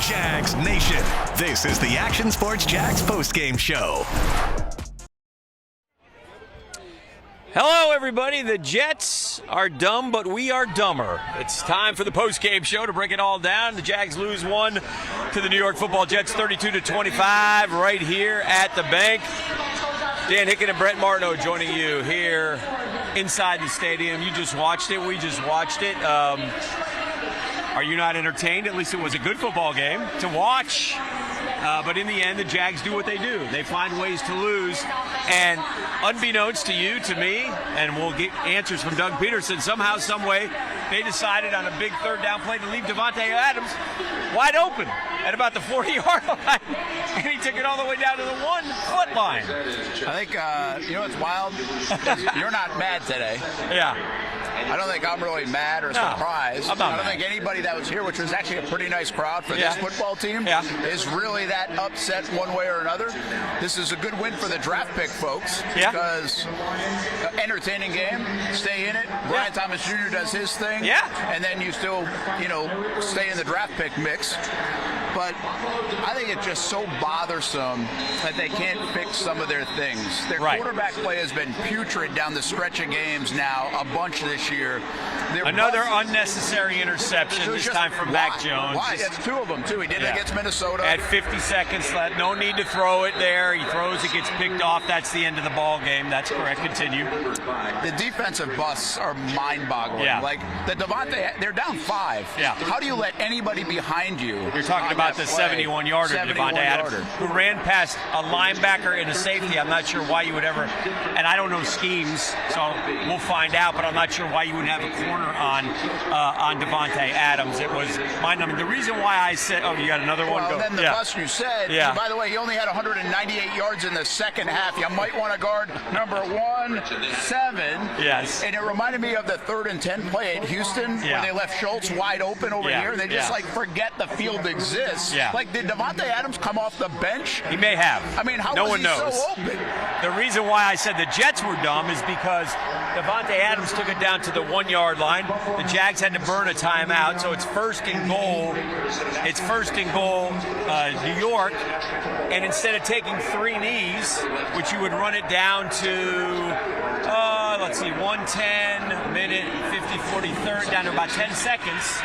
Jags Nation. This is the Action Sports Jags postgame show. Hello, everybody. The Jets are dumb, but we are dumber. It's time for the postgame show to break it all down. The Jags lose one to the New York Football Jets, 32-25, right here at the bank. Dan Hicken and Brent Martineau joining you here inside the stadium. You just watched it. We just watched it. Are you not entertained? At least it was a good football game to watch. But in the end, the Jags do what they do. They find ways to lose. And unbeknownst to you, to me, and we'll get answers from Doug Peterson, somehow, some way, they decided on a big third down play to leave Davante Adams wide open at about the 40-yard line. And he took it all the way down to the 1-foot line. I think, you know what's wild? You're not mad today. Yeah. I don't think I'm really mad or surprised. I don't think anybody that was here, which was actually a pretty nice crowd for this football team, is really that upset one way or another. This is a good win for the draft pick folks because entertaining game, stay in it. Brian Thomas Jr. does his thing, and then you still, stay in the draft pick mix. But I think it's just so bothersome that they can't fix some of their things. Their quarterback play has been putrid down the stretch of games now, a bunch this year. Another unnecessary interception, this time from Mac Jones. Why? That's two of them, too. He did it against Minnesota. At 50 seconds left. No need to throw it there. He throws, it gets picked off. That's the end of the ball game. That's correct. Continue. The defensive busts are mind-boggling. Like, the Davante, they're down 5. How do you let anybody behind you? You're talking about the 71-yarder Davante Adams, who ran past a linebacker and a safety. I'm not sure why you would ever, and I don't know schemes, so we'll find out, but I'm not sure why you would have a corner on Davante Adams. It was mind-numbing. The reason why I said, you got another one? And then the bust you said, by the way, he only had 198 yards in the second half. You might want to guard number 1-7. Yes. And it reminded me of the 3rd and 10 play at Houston where they left Schultz wide open over here. They just forget the field exists. Like, did Davante Adams come off the bench? He may have. I mean, how no was one he knows. so open? The reason why I said the Jets were dumb is because Davante Adams took it down to the 1-yard line. The Jags had to burn a timeout, so it's first and goal. It's first and goal, New York. And instead of taking 3 knees, which you would run it down to, let's see, 1:10, minute, 50, 40, third, down to about 10 seconds,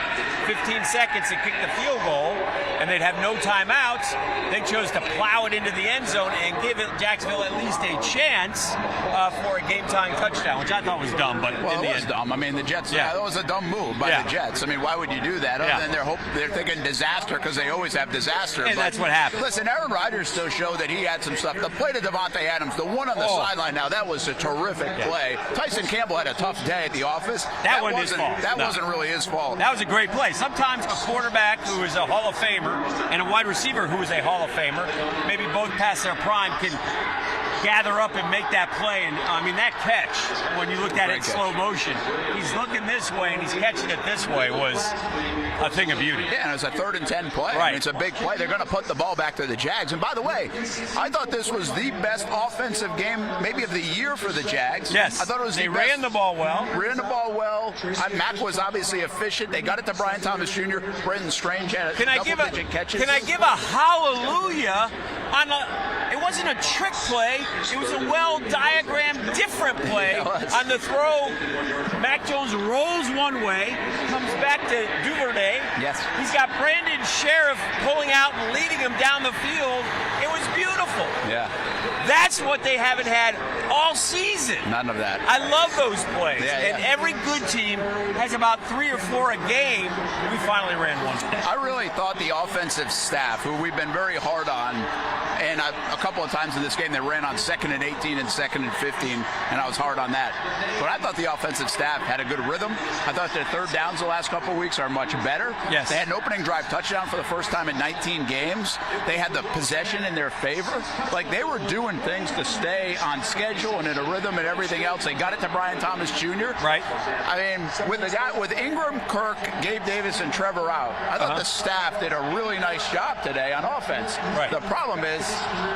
15 seconds to kick the field goal, and they'd have no timeouts. They chose to plow it into the end zone and give Jacksonville at least a chance for a game-tying touchdown, which I thought was dumb, but in the end. It was dumb. I mean, the Jets, that was a dumb move by the Jets. I mean, why would you do that? Other than they're thinking disaster because they always have disaster. And that's what happened. Listen, Aaron Rodgers still showed that he had some stuff. The play to Davante Adams, the one on the sideline now, that was a terrific play. Tyson Campbell had a tough day at the office. That wasn't his fault. That wasn't really his fault. That was a great play. Sometimes a quarterback who is a Hall of Famer and a wide receiver who is a Hall of Famer, maybe both past their prime, can gather up and make that play. And I mean, that catch, when you looked at it in slow motion, he's looking this way and he's catching it this way, was a thing of beauty. Yeah, and it was a 3rd and 10 play. I mean, it's a big play. They're going to put the ball back to the Jags. And by the way, I thought this was the best offensive game, maybe of the year for the Jags. Yes. I thought it was They ran the ball well. Mac was obviously efficient. They got it to Brian Thomas Jr. Brenton Strange had a double-digit catches. Can I give a hallelujah on it wasn't a trick play. It was a well-diagrammed, different play on the throw. Mac Jones rolls one way, comes back to Duvernay. Yes. He's got Brandon Sheriff pulling out and leading him down the field. It was beautiful. Yeah. That's what they haven't had all season. None of that. I love those plays. Yeah. And every good team has about 3 or 4 a game. We finally ran one. I really thought the offensive staff, who we've been very hard on, and a couple of times in this game they ran on 2nd and 18 and 2nd and 15, and I was hard on that. But I thought the offensive staff had a good rhythm. I thought their third downs the last couple of weeks are much better. Yes. They had an opening drive touchdown for the first time in 19 games. They had the possession in their favor. Like, they were doing doing things to stay on schedule and in a rhythm and everything else. They got it to Brian Thomas Jr. Right. I mean, with Ingram, Kirk, Gabe Davis, and Trevor out, I thought the staff did a really nice job today on offense. Right. The problem is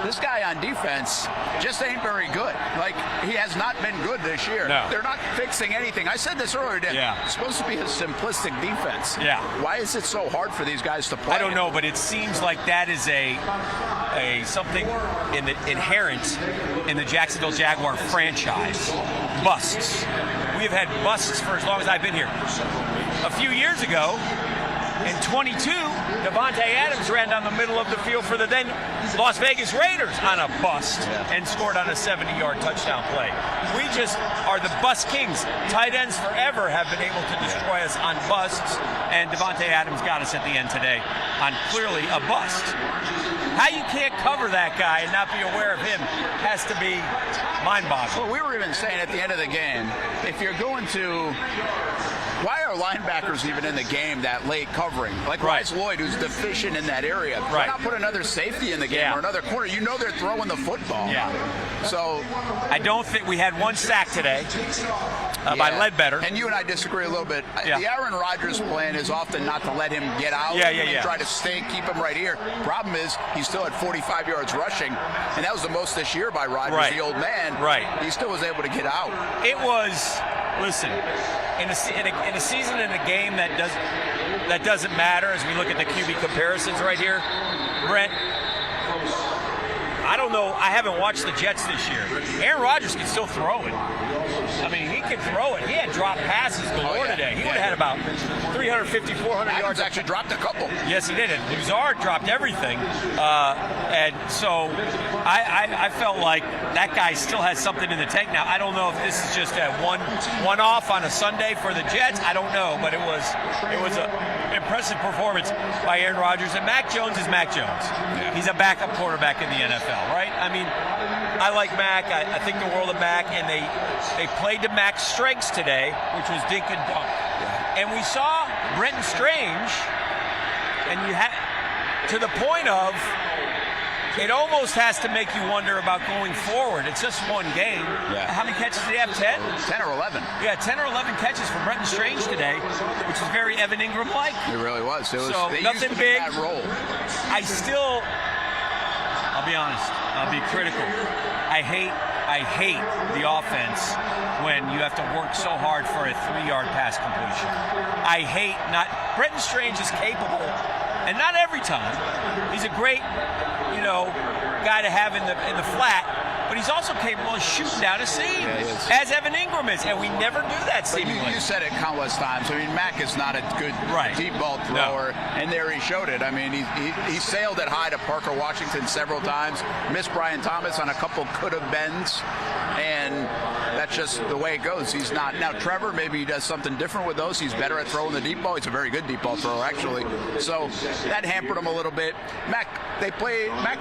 this guy on defense just ain't very good. Like, he has not been good this year. No. They're not fixing anything. I said this earlier, Dan. Yeah. It's supposed to be a simplistic defense. Yeah. Why is it so hard for these guys to play? I don't know, but it seems like that is a something inherent in the Jacksonville Jaguar franchise. Busts. We have had busts for as long as I've been here. A few years ago, in 22, Davante Adams ran down the middle of the field for the then Las Vegas Raiders on a bust and scored on a 70-yard touchdown play. We just are the bust kings. Tight ends forever have been able to destroy us on busts, and Davante Adams got us at the end today on clearly a bust. How you can't cover that guy and not be aware of him has to be mind-boggling. Well, we were even saying at the end of the game, if you're going to... Why are linebackers even in the game that late covering? Like Rice Lloyd, who's deficient in that area. Why not put another safety in the game or another corner? You know they're throwing the football. Yeah. So I don't think we had one sack today by Ledbetter. And you and I disagree a little bit. The Aaron Rodgers plan is often not to let him get out. Try to keep him right here. Problem is he still had 45 yards rushing, and that was the most this year by Rodgers, the old man. Right. He still was able to get out. It was, listen, in a season and a game that doesn't matter as we look at the QB comparisons right here, Brent, I don't know. I haven't watched the Jets this year. Aaron Rodgers can still throw it. I mean, he can throw it. He had dropped passes galore today. He would have had about 350, 400 yards. Adams actually dropped a couple. Yes, he did. And Lazard dropped everything. And so I felt like that guy still has something in the tank. Now, I don't know if this is just a one-off on a Sunday for the Jets. I don't know. But it was an impressive performance by Aaron Rodgers. And Mac Jones is Mac Jones. Yeah. He's a backup quarterback in the NFL, right? I mean, I like Mac. I think the world of Mac. And they played to Mac's strengths today, which was dink and dunk. Yeah. And we saw Brent Strange, and you had to the point of it almost has to make you wonder about going forward. It's just one game. Yeah. How many catches did he have? 10? 10 or 11. Yeah, 10 or 11 catches for Brent Strange today, which is very Evan Ingram-like. It really was. So nothing big. That role. I'll be honest. I'll be critical. I hate the offense when you have to work so hard for a 3-yard pass completion. I hate not. Brenton Strange is capable, and not every time. He's a great, guy to have in the flat, but he's also capable of shooting down a seam, as Evan Ingram is, and we never do that seemingly. You said it countless times. I mean, Mac is not a good deep ball thrower, and there he showed it. I mean, he sailed it high to Parker Washington several times, missed Brian Thomas on a couple could-have bends, and that's just the way it goes. He's not. Now, Trevor, maybe he does something different with those. He's better at throwing the deep ball. He's a very good deep ball thrower, actually. So that hampered him a little bit. Mac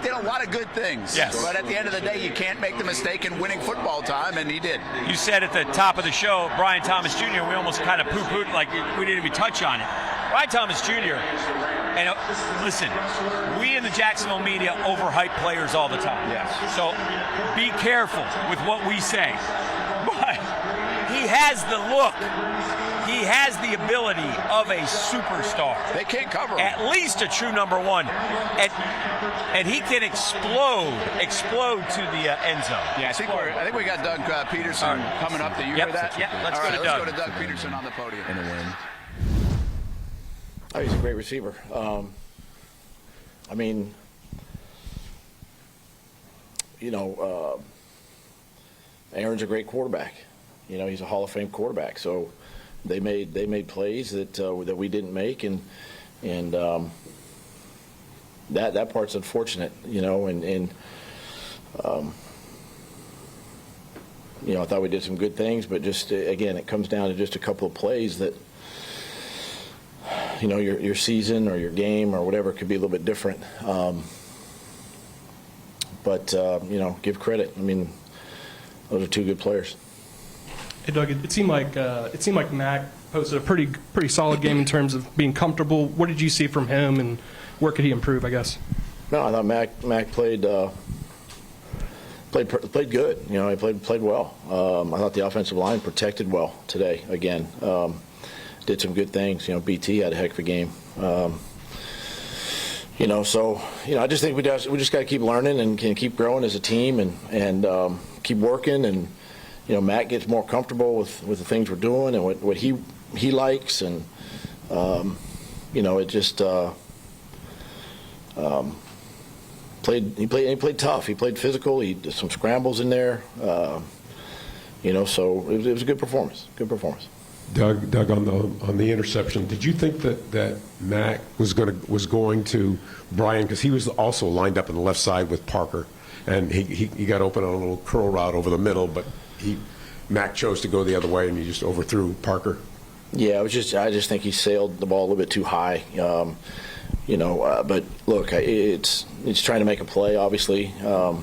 did a lot of good things. Yes. But at the end of the day, you can't make the mistake in winning football time, and he did. You said at the top of the show, Brian Thomas Jr., we almost kind of poo-pooed like we didn't even touch on it. Brian Thomas Jr., and listen, we in the Jacksonville media overhype players all the time. Yes. So be careful with what we say. But he has the look. He has the ability of a superstar. They can't cover him. At least a true number one. And he can explode to the end zone. Yeah, I think we got Doug Peterson coming up. Do you hear that? Yeah, let's go to Doug. Let's go to Doug Peterson on the podium. In a win. Oh, he's a great receiver. Aaron's a great quarterback. He's a Hall of Fame quarterback. So they made plays that we didn't make, and that part's unfortunate. I thought we did some good things, but just again, it comes down to just a couple of plays that. Your season or your game or whatever could be a little bit different. But give credit. I mean, those are two good players. Hey, Doug, it seemed like Mac posted a pretty solid game in terms of being comfortable. What did you see from him, and where could he improve, I guess? No, I thought Mac played played good. You know, he played well. I thought the offensive line protected well today. Again, did some good things. You know, BT had a heck of a game. You know, so I just think we just got to keep learning and can keep growing as a team and keep working. And Matt gets more comfortable with the things we're doing and what he likes, and it just he played tough. He played physical. He did some scrambles in there. So it was a good performance. Good performance. Doug, on the interception, did you think that Mac was going to Brian, because he was also lined up on the left side with Parker, and he got open on a little curl route over the middle, but Mac chose to go the other way and he just overthrew Parker? Yeah, I just think he sailed the ball a little bit too high. But look, it's trying to make a play, obviously. I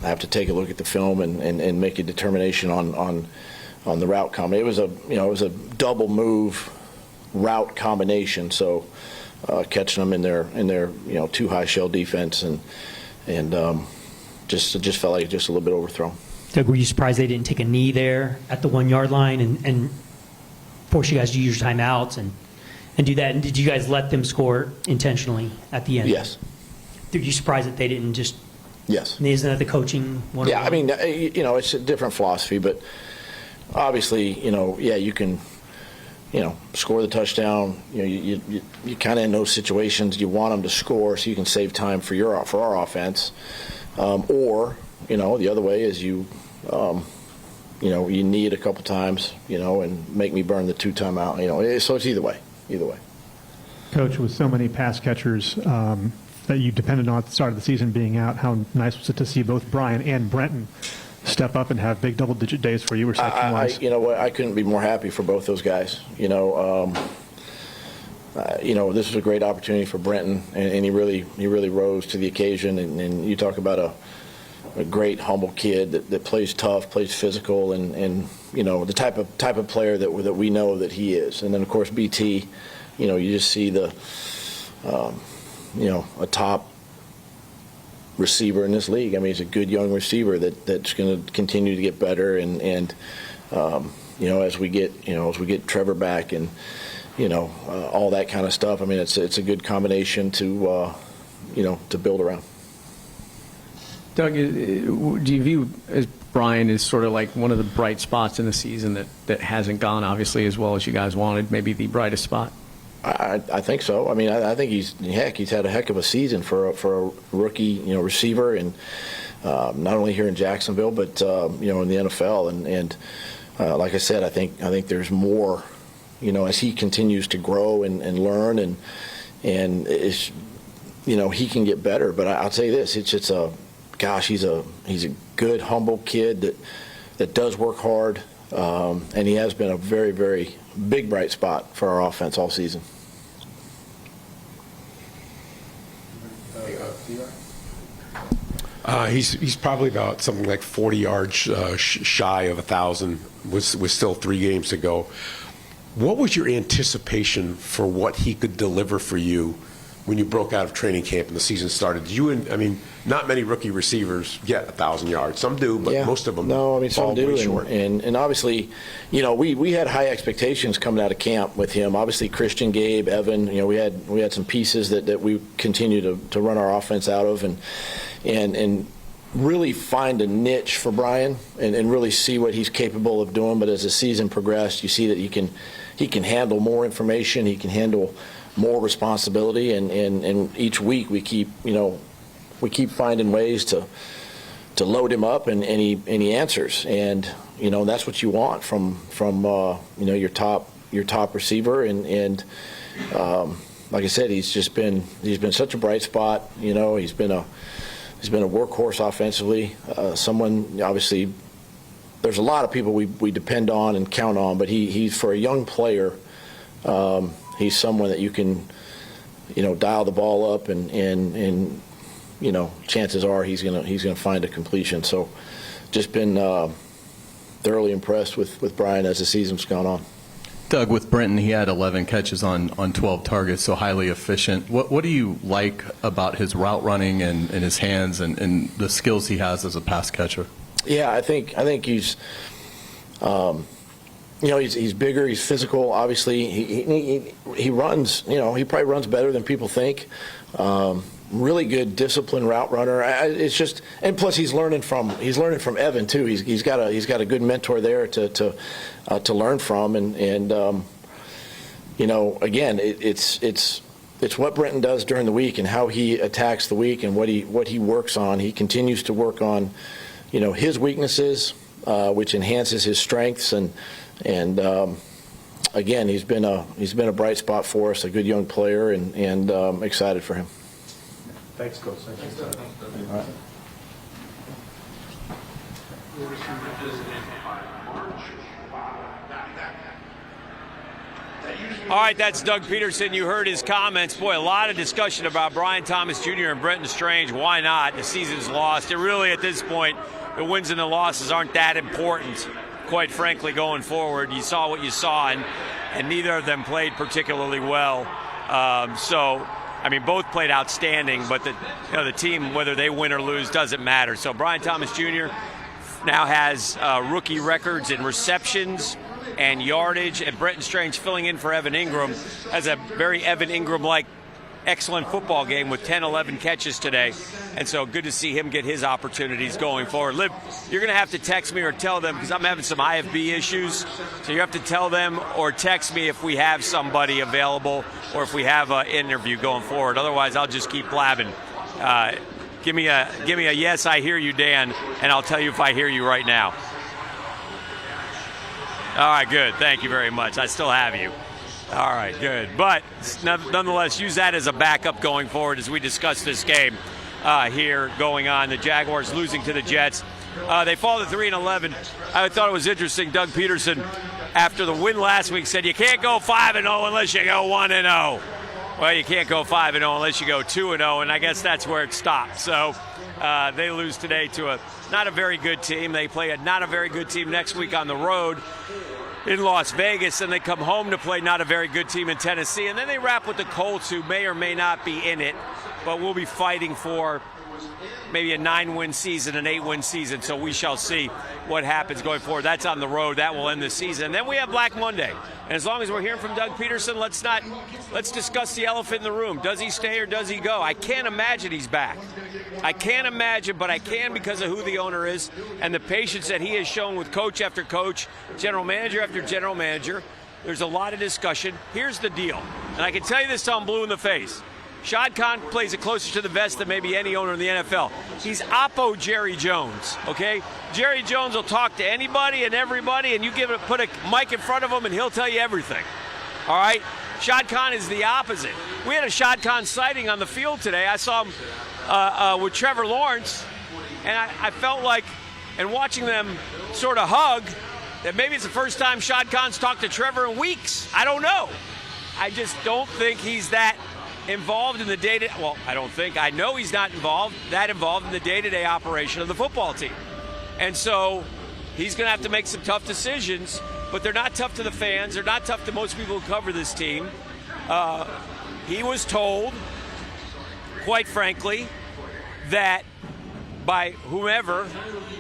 have to take a look at the film and make a determination on the route combination. It was a double move route combination, so catching them in their too high shell defense and just felt like just a little bit overthrown. Doug, were you surprised they didn't take a knee there at the 1 yard line and force you guys to use your timeouts and do that? And did you guys let them score intentionally at the end? Yes. Were you surprised that they didn't just? Yes. Isn't that the coaching? Yeah, I mean, it's a different philosophy, but obviously, you can, score the touchdown. You kind of in those situations you want them to score so you can save time for our offense, or the other way is you need a couple times, and make me burn the 2 timeout. So it's either way. Coach, with so many pass catchers that you depended on at the start of the season being out, how nice was it to see both Brian and Brenton step up and have big double-digit days for you reception-wise? I couldn't be more happy for both those guys. This was a great opportunity for Brenton, and he really rose to the occasion. And you talk about a great, humble kid that plays tough, plays physical, and the type of player that we know that he is. And then, of course, BT, you just see the a top receiver in this league. I mean, he's a good young receiver that's going to continue to get better, and as we get Trevor back and all that kind of stuff. I mean, it's a good combination to build around. Doug, do you view as Brian is sort of like one of the bright spots in the season that hasn't gone obviously as well as you guys wanted, maybe the brightest spot? I think so. I mean, I think he's had a heck of a season for a rookie, receiver, and not only here in Jacksonville, but in the NFL. And like I said, I think there's more, as he continues to grow and learn, and it's, he can get better. But I'll tell you this: he's a good, humble kid that does work hard, and he has been a very, very big bright spot for our offense all season. He's probably about something like 40 yards shy of 1,000 with still 3 games to go. What was your anticipation for what he could deliver for you when you broke out of training camp and the season started? Not many rookie receivers get 1,000 yards. Some do, but most of them some do. Short. And obviously, we had high expectations coming out of camp with him. Obviously, Christian, Gabe, Evan. We had some pieces that we continue to run our offense out of, and really find a niche for Brian and really see what he's capable of doing. But as the season progressed, you see that he can handle more information. He can handle more responsibility, and each week we keep finding ways to load him up, and he answers, and that's what you want from your top receiver, and like I said, he's been such a bright spot. He's been a workhorse offensively. Someone, obviously, there's a lot of people we depend on and count on, but he's for a young player. He's someone that you can, dial the ball up, and chances are he's gonna find a completion. So, just been thoroughly impressed with Brian as the season's gone on. Doug, with Brent, he had 11 catches on 12 targets, so highly efficient. What do you like about his route running and his hands and the skills he has as a pass catcher? Yeah, I think he's, he's bigger, he's physical. Obviously, he runs. He probably runs better than people think. Really good, disciplined route runner. It's just, and plus he's learning from Evan too. He's got a good mentor there to learn from, and again, it's what Brenton does during the week and how he attacks the week and what he works on. He continues to work on, his weaknesses, which enhances his strengths, and again, he's been a bright spot for us, a good young player, and excited for him. Thanks, Coach. Thanks. All right. All right, that's Doug Peterson. You heard his comments. Boy, a lot of discussion about Brian Thomas Jr. and Brenton Strange. Why not? The season's lost. It really, at this point, the wins and the losses aren't that important, quite frankly, going forward. You saw what you saw, and neither of them played particularly well. Both played outstanding, but the team, whether they win or lose, doesn't matter. So Brian Thomas Jr. now has rookie records in receptions and yardage, and Brenton Strange, filling in for Evan Ingram, has a very Evan Ingram-like excellent football game with 10, 11 catches today. And so good to see him get his opportunities going forward. Liv, you're going to have to text me or tell them, because I'm having some IFB issues. So you have to tell them or text me if we have somebody available or if we have an interview going forward. Otherwise, I'll just keep blabbing. Give me a yes, I hear you, Dan, and I'll tell you if I hear you right now. All right, good. Thank you very much. I still have you. All right, good. But nonetheless, use that as a backup going forward as we discuss this game here going on. The Jaguars losing to the Jets. They fall to 3-11. I thought it was interesting. Doug Peterson, after the win last week, said you can't go 5-0 unless you go 1-0. Well, you can't go 5-0 unless you go 2-0, and I guess that's where it stopped. So they lose today to not a very good team. They play a not a very good team next week on the road in Las Vegas, and they come home to play not a very good team in Tennessee, and then they wrap with the Colts, who may or may not be in it, but we'll be fighting for maybe a 9-win season, an 8-win season, so we shall see what happens going forward. That's on the road. That will end the season. And then we have Black Monday, and as long as we're hearing from Doug Peterson, let's discuss the elephant in the room. Does he stay or does he go? I can't imagine he's back. I can't imagine, but I can because of who the owner is and the patience that he has shown with coach after coach, general manager after general manager. There's a lot of discussion. Here's the deal, and I can tell you this till I'm blue in the face. Shad Khan plays it closer to the vest than maybe any owner in the NFL. He's oppo Jerry Jones, okay? Jerry Jones will talk to anybody and everybody, and you put a mic in front of him, and he'll tell you everything, all right? Shad Khan is the opposite. We had a Shad Khan sighting on the field today. I saw him with Trevor Lawrence, and I felt like, and watching them sort of hug, that maybe it's the first time Shad Khan's talked to Trevor in weeks. I don't know. I just don't think he's that involved in the day-to-day. Well, I know he's not involved in the day-to-day operation of the football team. And so he's going to have to make some tough decisions, but they're not tough to the fans. They're not tough to most people who cover this team. He was told, quite frankly, that by whomever,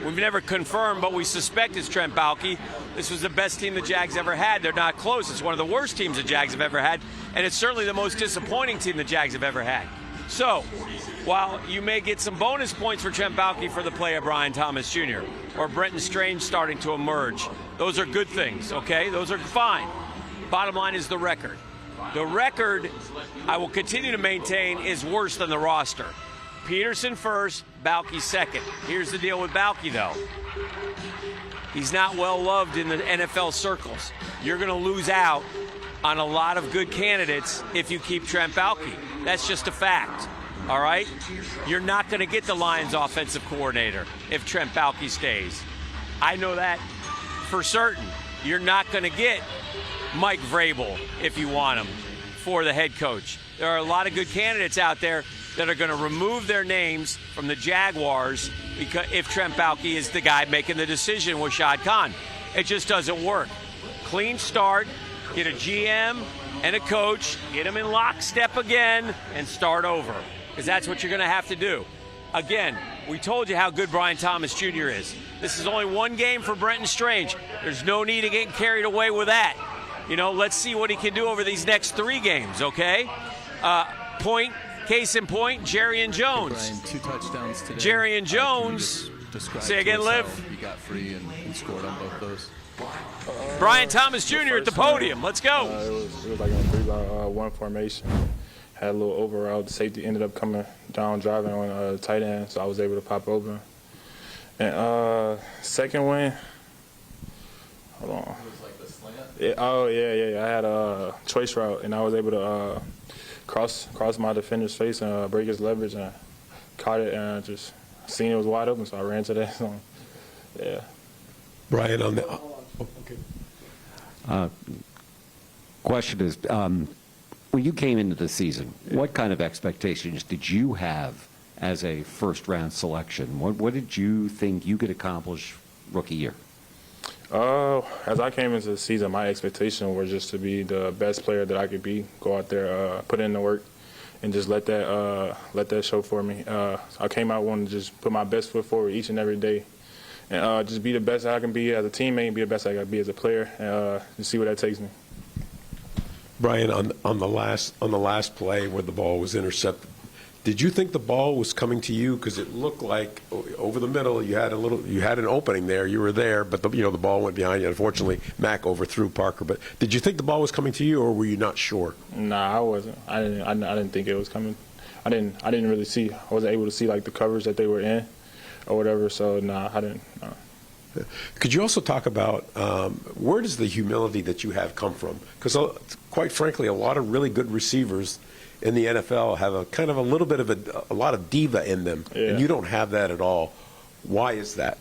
we've never confirmed, but we suspect it's Trent Baalke, this was the best team the Jags ever had. They're not close. It's one of the worst teams the Jags have ever had, and it's certainly the most disappointing team the Jags have ever had. So, while you may get some bonus points for Trent Baalke for the play of Brian Thomas Jr. or Brenton Strange starting to emerge, those are good things, okay? Those are fine. Bottom line is the record. The record, I will continue to maintain, is worse than the roster. Peterson first, Baalke second. Here's the deal with Baalke, though. He's not well loved in the NFL circles. You're going to lose out on a lot of good candidates if you keep Trent Baalke. That's just a fact, all right? You're not going to get the Lions offensive coordinator if Trent Baalke stays. I know that for certain. You're not going to get Mike Vrabel if you want him for the head coach. There are a lot of good candidates out there that are going to remove their names from the Jaguars because if Trent Baalke is the guy making the decision with Shad Khan. It just doesn't work. Clean start. get a GM and a coach, get them in lockstep again, and start over. Because that's what you're going to have to do. Again, we told you how good Brian Thomas Jr. is. This is only one game for Brenton Strange. There's no need to get carried away with that. You know, let's see what he can do over these next 3 games, okay? Case in point, Jerry and Jones. Brian, 2 touchdowns today. Jerry and Jones. Say again, Liv. He got free and scored on both those. Brian Thomas Jr. at the podium. Let's go. It was like in a 3-by-1 formation. Had a little over route. The safety ended up coming down driving on a tight end, so I was able to pop open. And second win, hold on. It was like the slant? Yeah. I had a choice route, and I was able to cross my defender's face and break his leverage, and I caught it, and just seen it was wide open, so I ran to that. So, yeah. Brian, on the question is, when you came into the season, what kind of expectations did you have as a first-round selection? What did you think you could accomplish rookie year? As I came into the season, my expectation was just to be the best player that I could be. Go out there, put in the work, and just let that show for me. I came out wanting to just put my best foot forward each and every day, and just be the best I can be as a teammate, be the best I can be as a player, and see where that takes me. Brian, on the last play where the ball was intercepted, did you think the ball was coming to you? Because it looked like over the middle you had an opening there. You were there, but the ball went behind you. Unfortunately, Mack overthrew Parker. But did you think the ball was coming to you, or were you not sure? Nah, I wasn't. I didn't think it was coming. I didn't really see. I wasn't able to see like the covers that they were in, or whatever. So nah, I didn't. Nah. Could you also talk about where does the humility that you have come from? Because quite frankly, a lot of really good receivers in the NFL have a kind of a little bit of a lot of diva in them, and you don't have that at all. Why is that?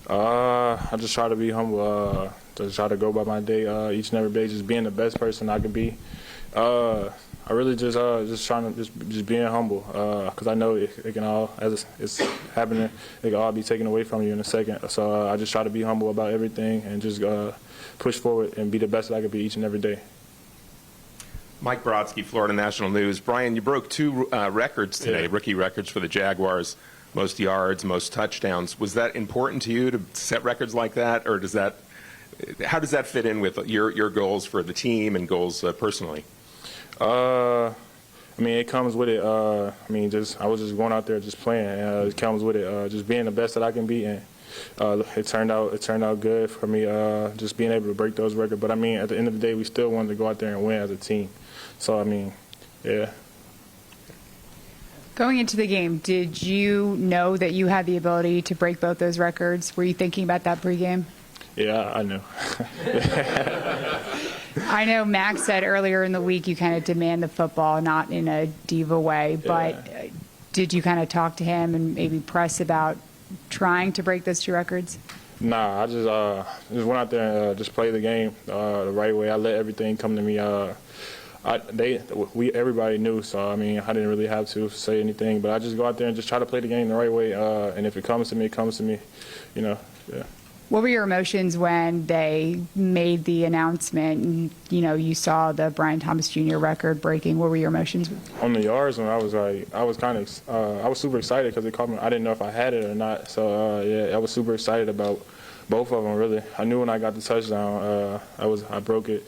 I just try to be humble. Just try to go by my day each and every day, just being the best person I can be. I really just trying to just being humble, because I know it can all, as it's happening, it can all be taken away from you in a second. So I just try to be humble about everything and just push forward and be the best that I can be each and every day. Mike Brodsky, Florida National News. Brian, you broke 2 records today, rookie records for the Jaguars, most yards, most touchdowns. Was that important to you to set records like that, or how does that fit in with your goals for the team and goals personally? I mean, it comes with it. I was just going out there just playing. It comes with it, just being the best that I can be, and it turned out good for me, just being able to break those records. But I mean, at the end of the day, we still wanted to go out there and win as a team. So I mean, yeah. Going into the game, did you know that you had the ability to break both those records? Were you thinking about that pregame? Yeah, I knew. I know Max said earlier in the week you kind of demand the football, not in a diva way, but did you kind of talk to him and maybe press about trying to break those 2 records? Nah, I just went out there and just played the game the right way. I let everything come to me. Everybody knew, so I mean, I didn't really have to say anything, but I just go out there and just try to play the game the right way, and if it comes to me, it comes to me, yeah. What were your emotions when they made the announcement and, you saw the Brian Thomas Jr. record breaking? What were your emotions? On the yards, when I was super excited because it caught me. I didn't know if I had it or not, so I was super excited about both of them, really. I knew when I got the touchdown, I broke it.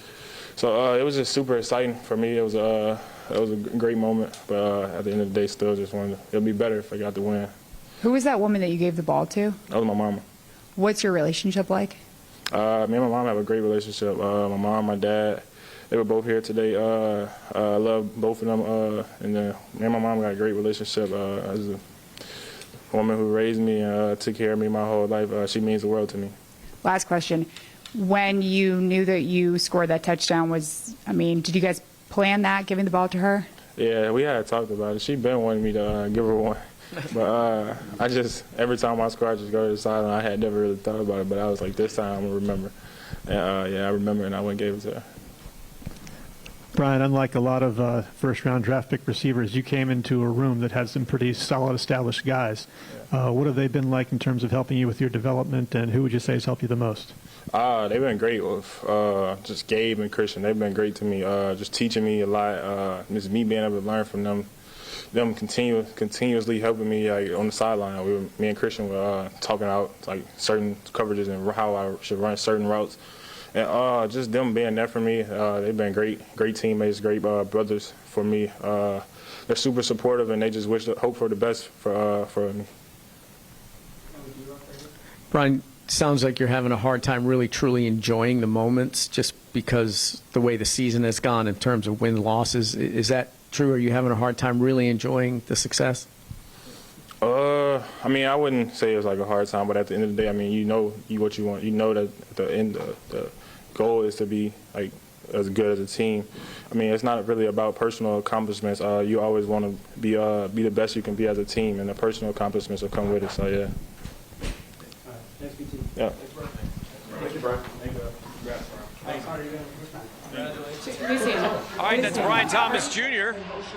So it was just super exciting for me. It was a great moment, but at the end of the day, still just wanted it would be better if I got the win. Who was that woman that you gave the ball to? That was my mama. What's your relationship like? Me and my mom have a great relationship. My mom, my dad, they were both here today. I love both of them. And me and my mom got a great relationship. As a woman who raised me and took care of me my whole life, she means the world to me. Last question. When you knew that you scored that touchdown, did you guys plan that, giving the ball to her? Yeah, we had talked about it. She'd been wanting me to give her one. But every time I score, I just go to the side, and I had never really thought about it. But I was like, this time I'm going to remember. And I remember, and I went and gave it to her. Brian, unlike a lot of first-round draft pick receivers, you came into a room that had some pretty solid, established guys. What have they been like in terms of helping you with your development, and who would you say has helped you the most? They've been great with just Gabe and Christian. They've been great to me, just teaching me a lot. Just me being able to learn from them continuously helping me on the sideline. Me and Christian were talking out like certain coverages and how I should run certain routes. And just them being there for me, they've been great teammates, great brothers for me. They're super supportive, and they just hope for the best for me. Brian, sounds like you're having a hard time really truly enjoying the moments just because the way the season has gone in terms of win-losses. Is that true? Are you having a hard time really enjoying the success? I mean, I wouldn't say it's like a hard time, but at the end of the day, I mean, you know what you want. You know that at the end, the goal is to be like as good as a team. I mean, it's not really about personal accomplishments. You always want to be the best you can be as a team, and the personal accomplishments will come with it. So yeah. Yeah. Thank you, Brent. All right, that's Brian Thomas Jr.,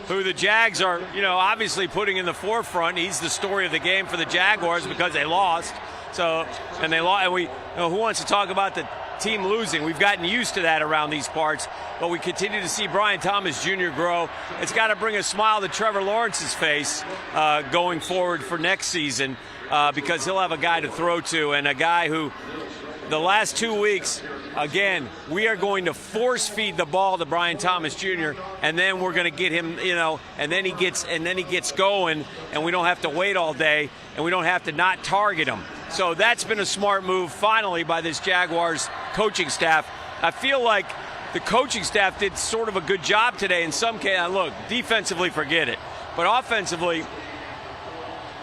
who the Jags are, obviously putting in the forefront. He's the story of the game for the Jaguars because they lost. And we, who wants to talk about the team losing? We've gotten used to that around these parts, but we continue to see Brian Thomas Jr. grow. It's got to bring a smile to Trevor Lawrence's face going forward for next season because he'll have a guy to throw to and a guy who the last 2 weeks, again, we are going to force feed the ball to Brian Thomas Jr. and then we're going to get him, and then he gets going, and we don't have to wait all day, and we don't have to not target him. So that's been a smart move finally by this Jaguars coaching staff. I feel like the coaching staff did sort of a good job today in some cases. Look, defensively, forget it, but offensively,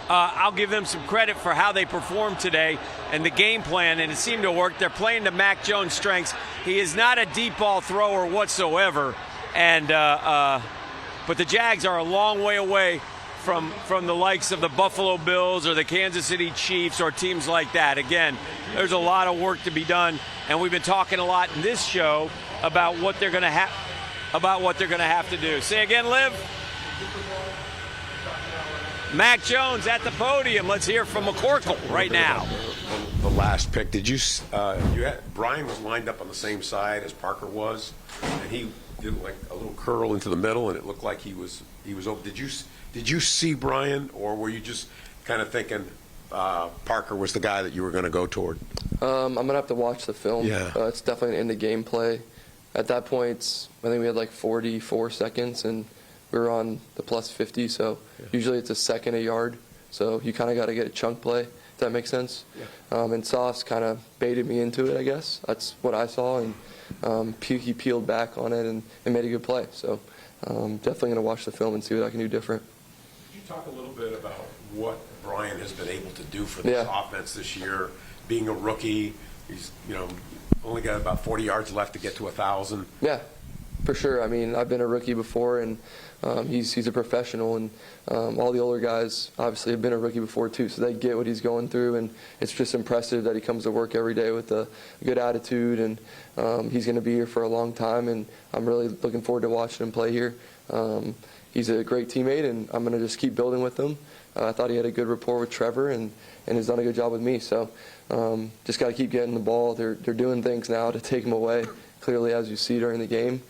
I'll give them some credit for how they performed today and the game plan, and it seemed to work. They're playing to Mac Jones' strengths. He is not a deep ball thrower whatsoever, and but the Jags are a long way away from the likes of the Buffalo Bills or the Kansas City Chiefs or teams like that. Again, there's a lot of work to be done, and we've been talking a lot in this show about what they're going to have to do. Say again, Liv. Mac Jones at the podium. Let's hear from McCorkle right now. The last pick, did you had Brian was lined up on the same side as Parker was, and he did like a little curl into the middle, and it looked like he was open. Did you see Brian, or were you just kind of thinking Parker was the guy that you were going to go toward? I'm going to have to watch the film. Yeah. It's definitely in the gameplay. At that point, I think we had like 44 seconds, and we were on the plus 50, so usually it's a second a yard. So you kind of got to get a chunk play, if that makes sense. Yeah. And Sauce kind of baited me into it, I guess. That's what I saw, and he peeled back on it and made a good play. So definitely going to watch the film and see what I can do different. Could you talk a little bit about what Brian has been able to do for this offense this year? Being a rookie, he's only got about 40 yards left to get to 1,000. Yeah, for sure. I mean, I've been a rookie before, and he's a professional, and all the older guys obviously have been a rookie before too, so they get what he's going through, and it's just impressive that he comes to work every day with a good attitude, and he's going to be here for a long time, and I'm really looking forward to watching him play here. He's a great teammate, and I'm going to just keep building with him. I thought he had a good rapport with Trevor, and has done a good job with me, so just got to keep getting the ball. They're doing things now to take him away, clearly, as you see during the game.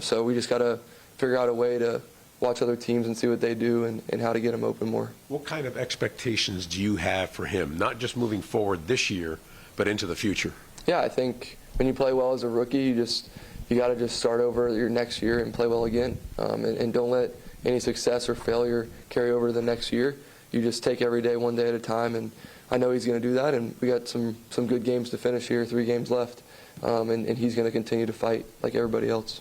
So we just got to figure out a way to watch other teams and see what they do and how to get them open more. What kind of expectations do you have for him, not just moving forward this year, but into the future? Yeah, I think when you play well as a rookie, you got to just start over your next year and play well again, and don't let any success or failure carry over to the next year. You just take every day one day at a time, and I know he's going to do that, and we got some good games to finish here, 3 games left, and he's going to continue to fight like everybody else.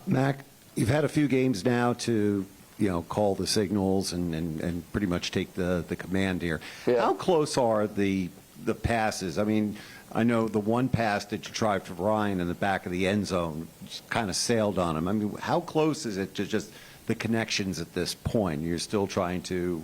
Mac, you've had a few games now to call the signals and pretty much take the command here. Yeah. How close are the passes? I mean, I know the one pass that you tried for Ryan in the back of the end zone just kind of sailed on him. I mean, how close is it to just the connections at this point? You're still trying to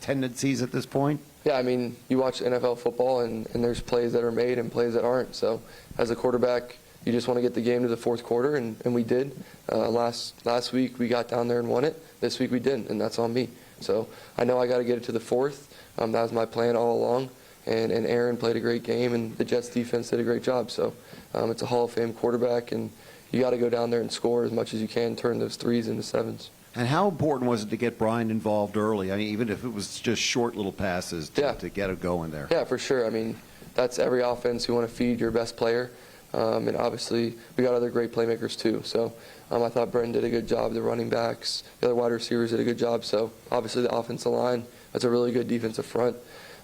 tendencies at this point? Yeah, I mean, you watch NFL football, and there's plays that are made and plays that aren't. So as a quarterback, you just want to get the game to the fourth quarter, and we did. Last week we got down there and won it. This week we didn't, and that's on me. So I know I got to get it to the fourth. That was my plan all along. and Aaron played a great game, and the Jets defense did a great job. So it's a Hall of Fame quarterback, and you got to go down there and score as much as you can, turn those 3s into 7s. And how important was it to get Brian involved early? I mean, even if it was just short little passes to get it going there. Yeah, for sure. I mean, that's every offense. You want to feed your best player. And obviously, we got other great playmakers too. So I thought Brent did a good job. The running backs, the other wide receivers did a good job. So obviously, the offensive line, that's a really good defensive front.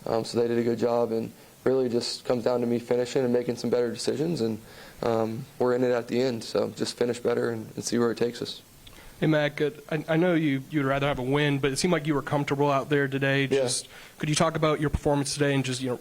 So they did a good job. And really just comes down to me finishing and making some better decisions. And we're in it at the end. So just finish better and see where it takes us. Hey, Mac, I know you'd rather have a win, but it seemed like you were comfortable out there today. Could you talk about your performance today and just, it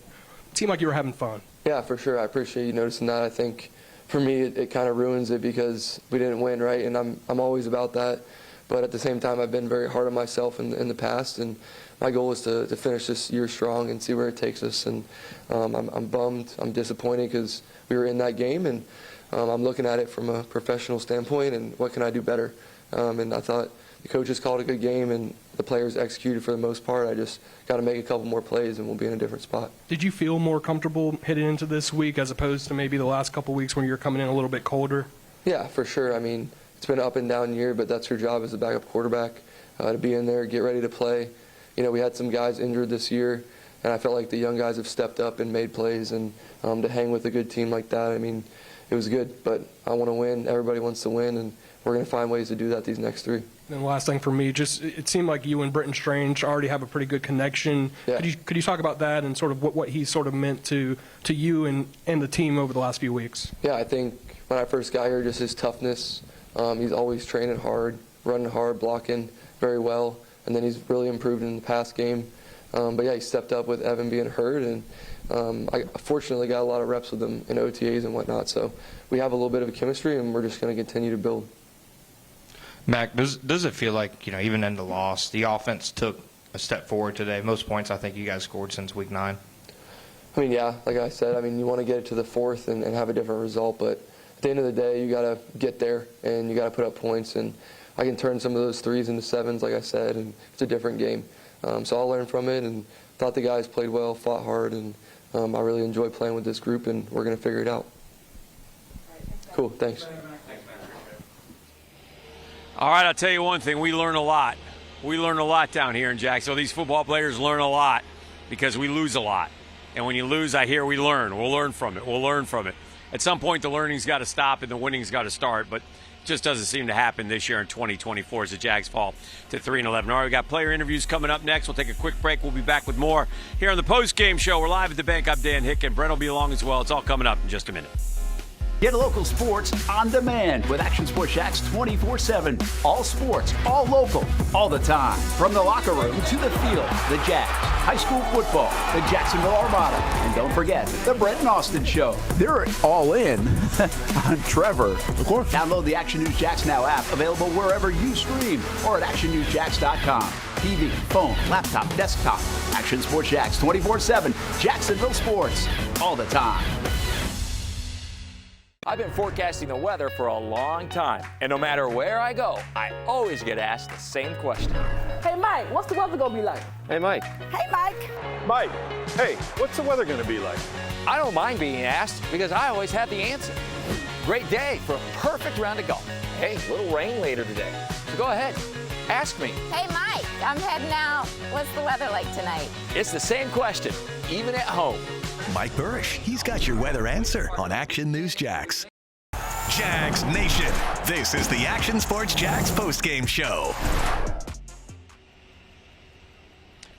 seemed like you were having fun? Yeah, for sure. I appreciate you noticing that. I think for me it kind of ruins it because we didn't win, right? And I'm always about that. But at the same time, I've been very hard on myself in the past, and my goal is to finish this year strong and see where it takes us. And I'm bummed. I'm disappointed because we were in that game, and I'm looking at it from a professional standpoint and what can I do better. And I thought the coaches called a good game and the players executed for the most part. I just got to make a couple more plays and we'll be in a different spot. Did you feel more comfortable heading into this week as opposed to maybe the last couple weeks when you were coming in a little bit colder? Yeah, for sure. I mean, it's been an up and down year, but that's your job as a backup quarterback, to be in there, get ready to play. We had some guys injured this year, and I felt like the young guys have stepped up and made plays, and to hang with a good team like that, I mean, it was good. But I want to win. Everybody wants to win, and we're going to find ways to do that these next 3. And last thing for me, just it seemed like you and Britton Strange already have a pretty good connection. Yeah. Could you talk about that and sort of what he sort of meant to you and the team over the last few weeks? Yeah, I think when I first got here, just his toughness. He's always training hard, running hard, blocking very well, and then he's really improved in the past game. But yeah, he stepped up with Evan being hurt, and I fortunately got a lot of reps with him in OTAs and whatnot. So we have a little bit of a chemistry, and we're just going to continue to build. Mac, does it feel like, even in the loss, the offense took a step forward today? Most points I think you guys scored since week 9. I mean, yeah, like I said, you want to get it to the 4th and have a different result, but at the end of the day, you got to get there and you got to put up points, and I can turn some of those 3s into 7s, like I said, and it's a different game. So I'll learn from it, and thought the guys played well, fought hard, and I really enjoy playing with this group, and we're going to figure it out. Cool, thanks. All right, I'll tell you one thing. We learn a lot. We learn a lot down here in Jacksonville. These football players learn a lot because we lose a lot. And when you lose, I hear we learn. We'll learn from it. We'll learn from it. At some point, the learning's got to stop and the winning's got to start. But it just doesn't seem to happen this year in 2024 as the Jags fall to 3-11. All right, we got player interviews coming up next. We'll take a quick break. We'll be back with more here on the Postgame Show. We're live at the bank. I'm Dan Hicken. Brent will be along as well. It's all coming up in just a minute. Get local sports on demand with Action Sports Jax 24/7. All sports, all local, all the time. From the locker room to the field, the Jags, high school football, the Jacksonville Armada, and don't forget the Brent and Austin Show. They're all in on Trevor. Of course. Download the Action News Jax Now app, available wherever you stream or at actionnewsjax.com. TV, phone, laptop, desktop. Action Sports Jax 24/7. Jacksonville sports, all the time. I've been forecasting the weather for a long time, and no matter where I go, I always get asked the same question. Hey, Mike, what's the weather going to be like? Hey, Mike. Hey, Mike. Mike, hey, what's the weather going to be like? I don't mind being asked because I always have the answer. Great day for a perfect round of golf. Hey, a little rain later today. So go ahead, ask me. Hey, Mike, I'm heading out. What's the weather like tonight? It's the same question, even at home. Mike Burrish, he's got your weather answer on Action News Jax. Jags Nation, this is the Action Sports Jax postgame show.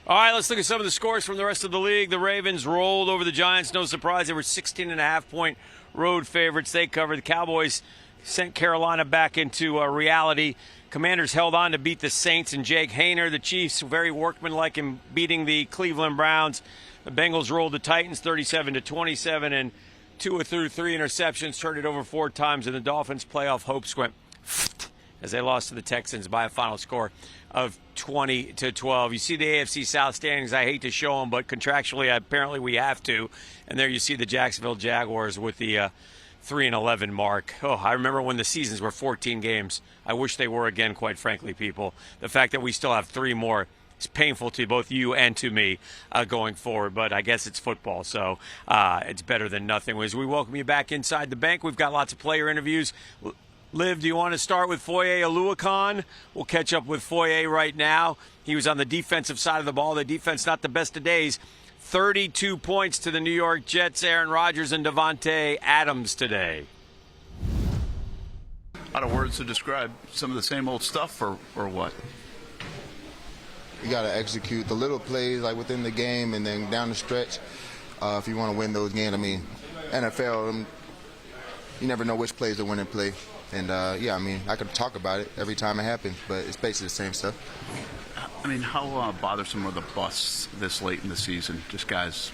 All right, let's look at some of the scores from the rest of the league. The Ravens rolled over the Giants. No surprise, they were 16.5-point road favorites. They covered. The Cowboys sent Carolina back into reality. Commanders held on to beat the Saints and Jake Haener. The Chiefs, very workmanlike in beating the Cleveland Browns. The Bengals rolled the Titans 37-27, and Tua threw 3 interceptions, turned it over 4 times, and the Dolphins' playoff hopes went as they lost to the Texans by a final score of 20-12. You see the AFC South standings. I hate to show them, but contractually, apparently we have to. And there you see the Jacksonville Jaguars with the 3-11 mark. Oh, I remember when the seasons were 14 games. I wish they were again, quite frankly, people. The fact that we still have 3 more is painful to both you and to me going forward. But I guess it's football, so it's better than nothing. As we welcome you back inside the bank, we've got lots of player interviews. Liv, do you want to start with Foye Oluokun? We'll catch up with Foye right now. He was on the defensive side of the ball. The defense not the best of days. 32 points to the New York Jets, Aaron Rodgers and Davante Adams today. Out of words to describe some of the same old stuff, or what? You got to execute the little plays like within the game and then down the stretch if you want to win those games. I mean, NFL, you never know which plays the winning play. And, yeah, I mean, I could talk about it every time it happens, but it's basically the same stuff. I mean, how bothersome are the busts this late in the season? Just guys,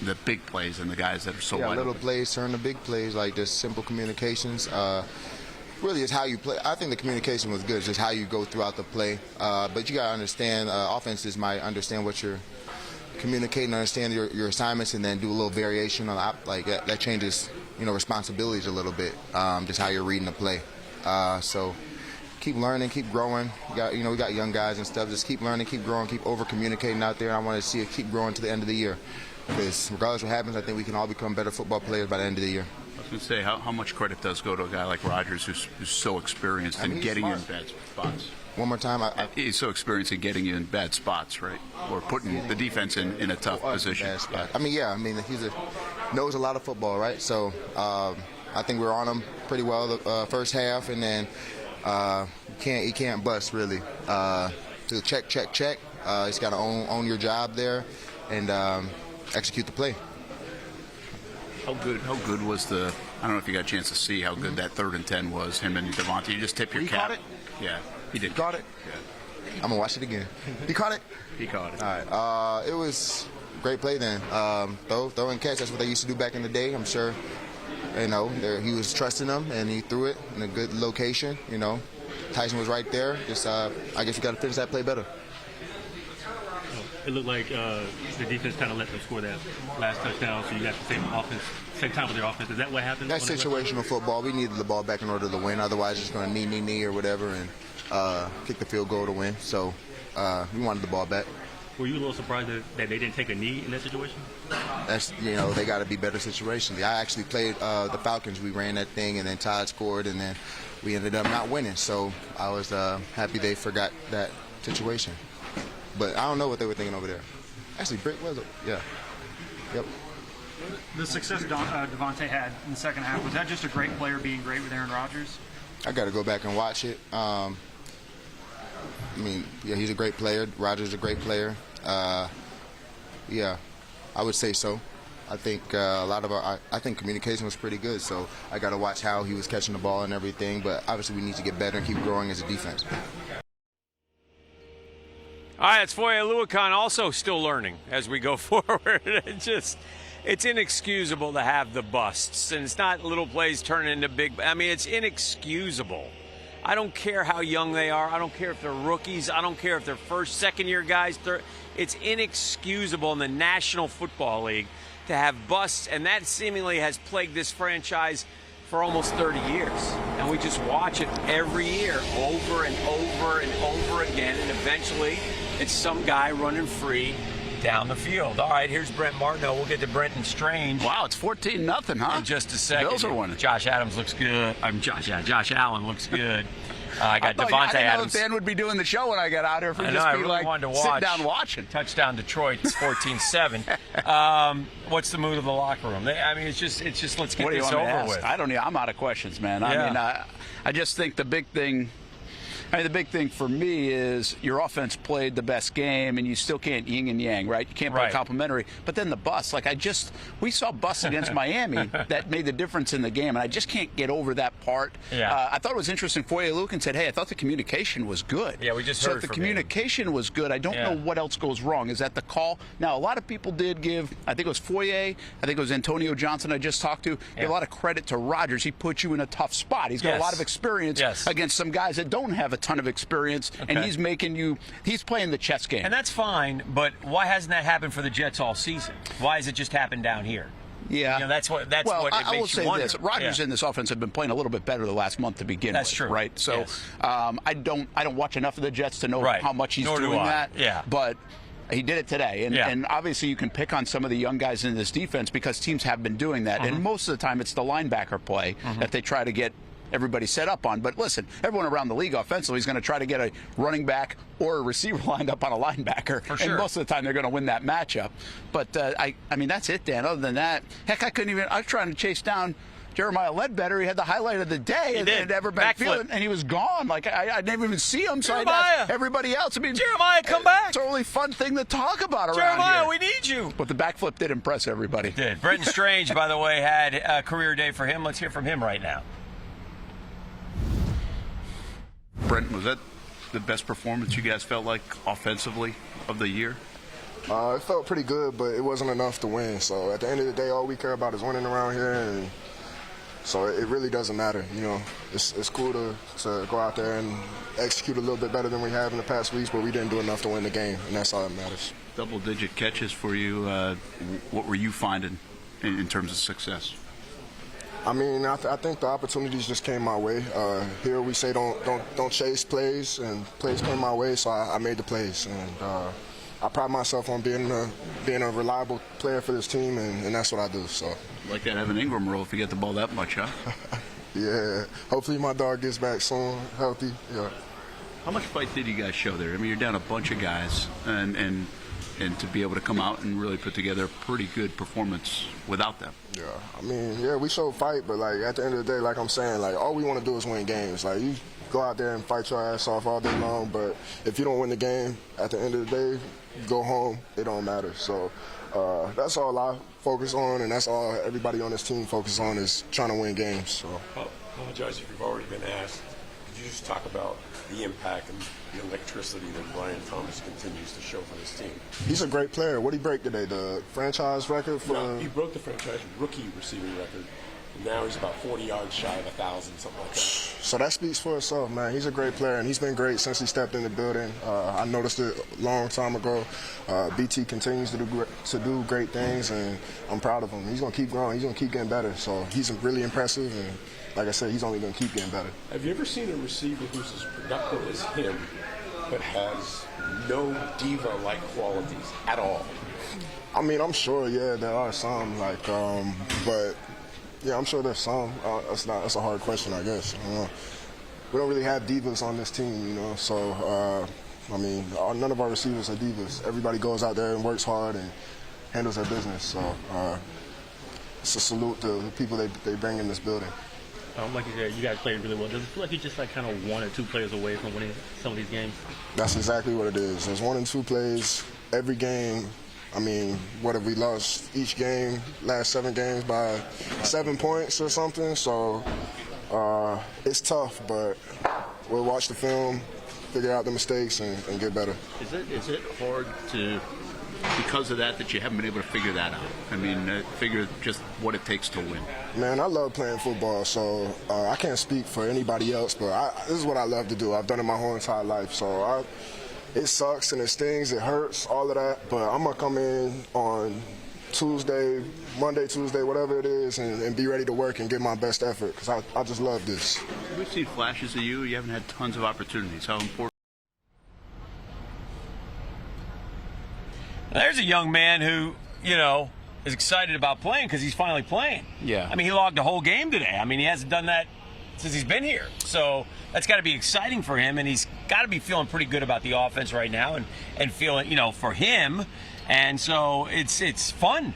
the big plays and the guys that are so wide little open. plays turn to big plays, like just simple communications. Really, it's how you play. I think the communication was good. It's just how you go throughout the play. But you got to understand, offenses might understand what you're communicating, understand your assignments, and then do a little variation on that changes, responsibilities a little bit. Just how you're reading the play. So keep learning, keep growing. We got young guys and stuff. Just keep learning, keep growing, keep over communicating out there. I want to see it keep growing to the end of the year. Because regardless of what happens, I think we can all become better football players by the end of the year. I was going to say, how much credit does go to a guy like Rodgers who's so experienced in getting you in bad spots? One more time. He's so experienced in getting you in bad spots, right? Or putting the defense in a tough position. Yeah. He knows a lot of football, right? So I think we were on him pretty well the first half, and then he can't bust, really. To check. He's got to own your job there and execute the play. How good was the? I don't know if you got a chance to see how good that 3rd and 10 was. Him and Davante. You just tip your cap. Caught it? Yeah, he did. He caught it. Yeah. I'm gonna watch it again. He caught it. He caught it. All right. It was a great play then. Throw and catch. That's what they used to do back in the day. I'm sure. He was trusting them and he threw it in a good location. Tyson was right there. Just I guess you got to finish that play better. It looked like the defense kind of let them score that last touchdown, so you got the same time with their offense. Is that what happened? That's situational football. We needed the ball back in order to win. Otherwise, it's going to knee or whatever and kick the field goal to win. So we wanted the ball back. Were you a little surprised that they didn't take a knee in that situation? That's they got to be better situations. I actually played the Falcons. We ran that thing, and then Todd scored, and then we ended up not winning. So I was happy they forgot that situation. But I don't know what they were thinking over there. Actually, Brent was it? Yeah. Yep. The success Davante had in the second half, was that just a great player being great with Aaron Rodgers? I got to go back and watch it. He's a great player. Rodgers is a great player. Yeah, I would say so. I think I think communication was pretty good. So I got to watch how he was catching the ball and everything. But obviously, we need to get better and keep growing as a defense. All right, it's Foye Oluokun also still learning as we go forward. It's inexcusable to have the busts, and it's not little plays turning into big. It's inexcusable. I don't care how young they are. I don't care if they're rookies. I don't care if they're first, second-year guys. It's inexcusable in the National Football League to have busts, and that seemingly has plagued this franchise for almost 30 years. And we just watch it every year over and over and over again, and eventually it's some guy running free down the field. All right, here's Brent Martineau. We'll get to Brent and Strange. Wow, it's 14-0, huh? In just a second. Bills are winning. Josh Adams looks good. Josh Allen looks good. I got Davante Adams. I didn't know if Dan would be doing the show when I got out here. I really wanted to watch. Sitting down watching. Touchdown Detroit. It's 14-7. What's the mood of the locker room? It's just let's get this over with. I'm out of questions, man. Yeah. I just think the big thing. The big thing for me is your offense played the best game, and you still can't yin and yang, right? You can't play complimentary. But then the bus, we saw busts against Miami that made the difference in the game, and I just can't get over that part. Yeah. I thought it was interesting. Foye Oluokun said, "Hey, I thought the communication was good." Yeah, we just heard. So if the communication was good, I don't know what else goes wrong. Is that the call? Now, a lot of people did give. I think it was Foye. I think it was Antonio Johnson. I just talked to. Give a lot of credit to Rodgers. He put you in a tough spot. He's got a lot of experience against some guys that don't have a ton of experience, and he's playing the chess game. And that's fine, but why hasn't that happened for the Jets all season? Why has it just happened down here? Yeah, that's what it I will makes you say wonder. this: Rodgers in this offense have been playing a little bit better the last month to begin with. That's true, right? So yes. I don't watch enough of the Jets to know how much he's Nor do doing I. that. Yeah, but he did it today, and obviously you can pick on some of the young guys in this defense because teams have been doing that, and most of the time it's the linebacker play that they try to get everybody set up on. But listen, everyone around the league offensively is going to try to get a running back or a receiver lined up on a linebacker, and most of the time they're going to win that matchup. But I mean that's it, Dan. Other than that, heck, I was trying to chase down Jeremiah Ledbetter. He had the highlight of the day and Everbank Field, and he was gone. Like I didn't even see him. So I asked everybody else. I mean, Jeremiah, come back. It's a really fun thing to talk about around Jeremiah, here. we need you. But the backflip did impress everybody. It did. Brent Strange, by the way, had a career day for him. Let's hear from him right now. Brent, was that the best performance you guys felt like offensively of the year? It felt pretty good, but it wasn't enough to win. So at the end of the day, all we care about is winning around here, and so it really doesn't matter. You know, it's cool to go out there and execute a little bit better than we have in the past weeks, but we didn't do enough to win the game, and that's all that matters. Double-digit catches for you. What were you finding in terms of success? I mean, I think the opportunities just came my way. Here we say don't chase plays, and plays came my way, so I made the plays. And I pride myself on being a reliable player for this team, and that's what I do. So. Like that Evan Ingram rule if you get the ball that much, huh? Yeah. Hopefully my dog gets back soon, healthy. Yeah. How much fight did you guys show there? I mean, you're down a bunch of guys, and to be able to come out and really put together a pretty good performance without them. Yeah, I mean, yeah, we showed fight, but like at the end of the day, like I'm saying, like all we want to do is win games. Like you go out there and fight your ass off all day long, but if you don't win the game, at the end of the day, you go home. It don't matter. So that's all I focus on, and that's all everybody on this team focuses on is trying to win games. So. I apologize if you've already been asked. Could you just talk about the impact and the electricity that Brian Thomas continues to show for this team? He's a great player. What did he break today? The franchise record for? No, he broke the franchise rookie receiving record. And now he's about 40 yards shy of 1,000, something like that. So that speaks for itself, man. He's a great player, and he's been great since he stepped in the building. I noticed it a long time ago. BT continues to do great things, and I'm proud of him. He's going to keep growing. He's going to keep getting better. So he's really impressive, and like I said, he's only going to keep getting better. Have you ever seen a receiver who's as productive as him but has no diva-like qualities at all? I mean, I'm sure, yeah, there are some, like, but yeah, I'm sure there's some. That's a hard question, I guess. We don't really have divas on this team, you know. So, I mean, none of our receivers are divas. Everybody goes out there and works hard and handles their business. So, it's a salute to the people they bring in this building. Like you said, you guys played really well. Does it feel like you're just like kind of 1 or 2 players away from winning some of these games? That's exactly what it is. There's 1 and 2 plays every game. I mean, what have we lost each game, last 7 games by 7 points or something? So it's tough, but we'll watch the film, figure out the mistakes, and get better. Is it hard to, because of that you haven't been able to figure that out? I mean, figure just what it takes to win. Man, I love playing football, so I can't speak for anybody else, but this is what I love to do. I've done it my whole entire life, so it sucks and it stings, it hurts, all of that, but I'm going to come in on Monday, Tuesday, whatever it is, and be ready to work and give my best effort because I just love this. We've seen flashes of you. You haven't had tons of opportunities. How important? There's a young man who, is excited about playing because he's finally playing. Yeah. I mean, he logged a whole game today. I mean, he hasn't done that since he's been here. So that's got to be exciting for him, and he's got to be feeling pretty good about the offense right now and feeling, for him. And so it's fun,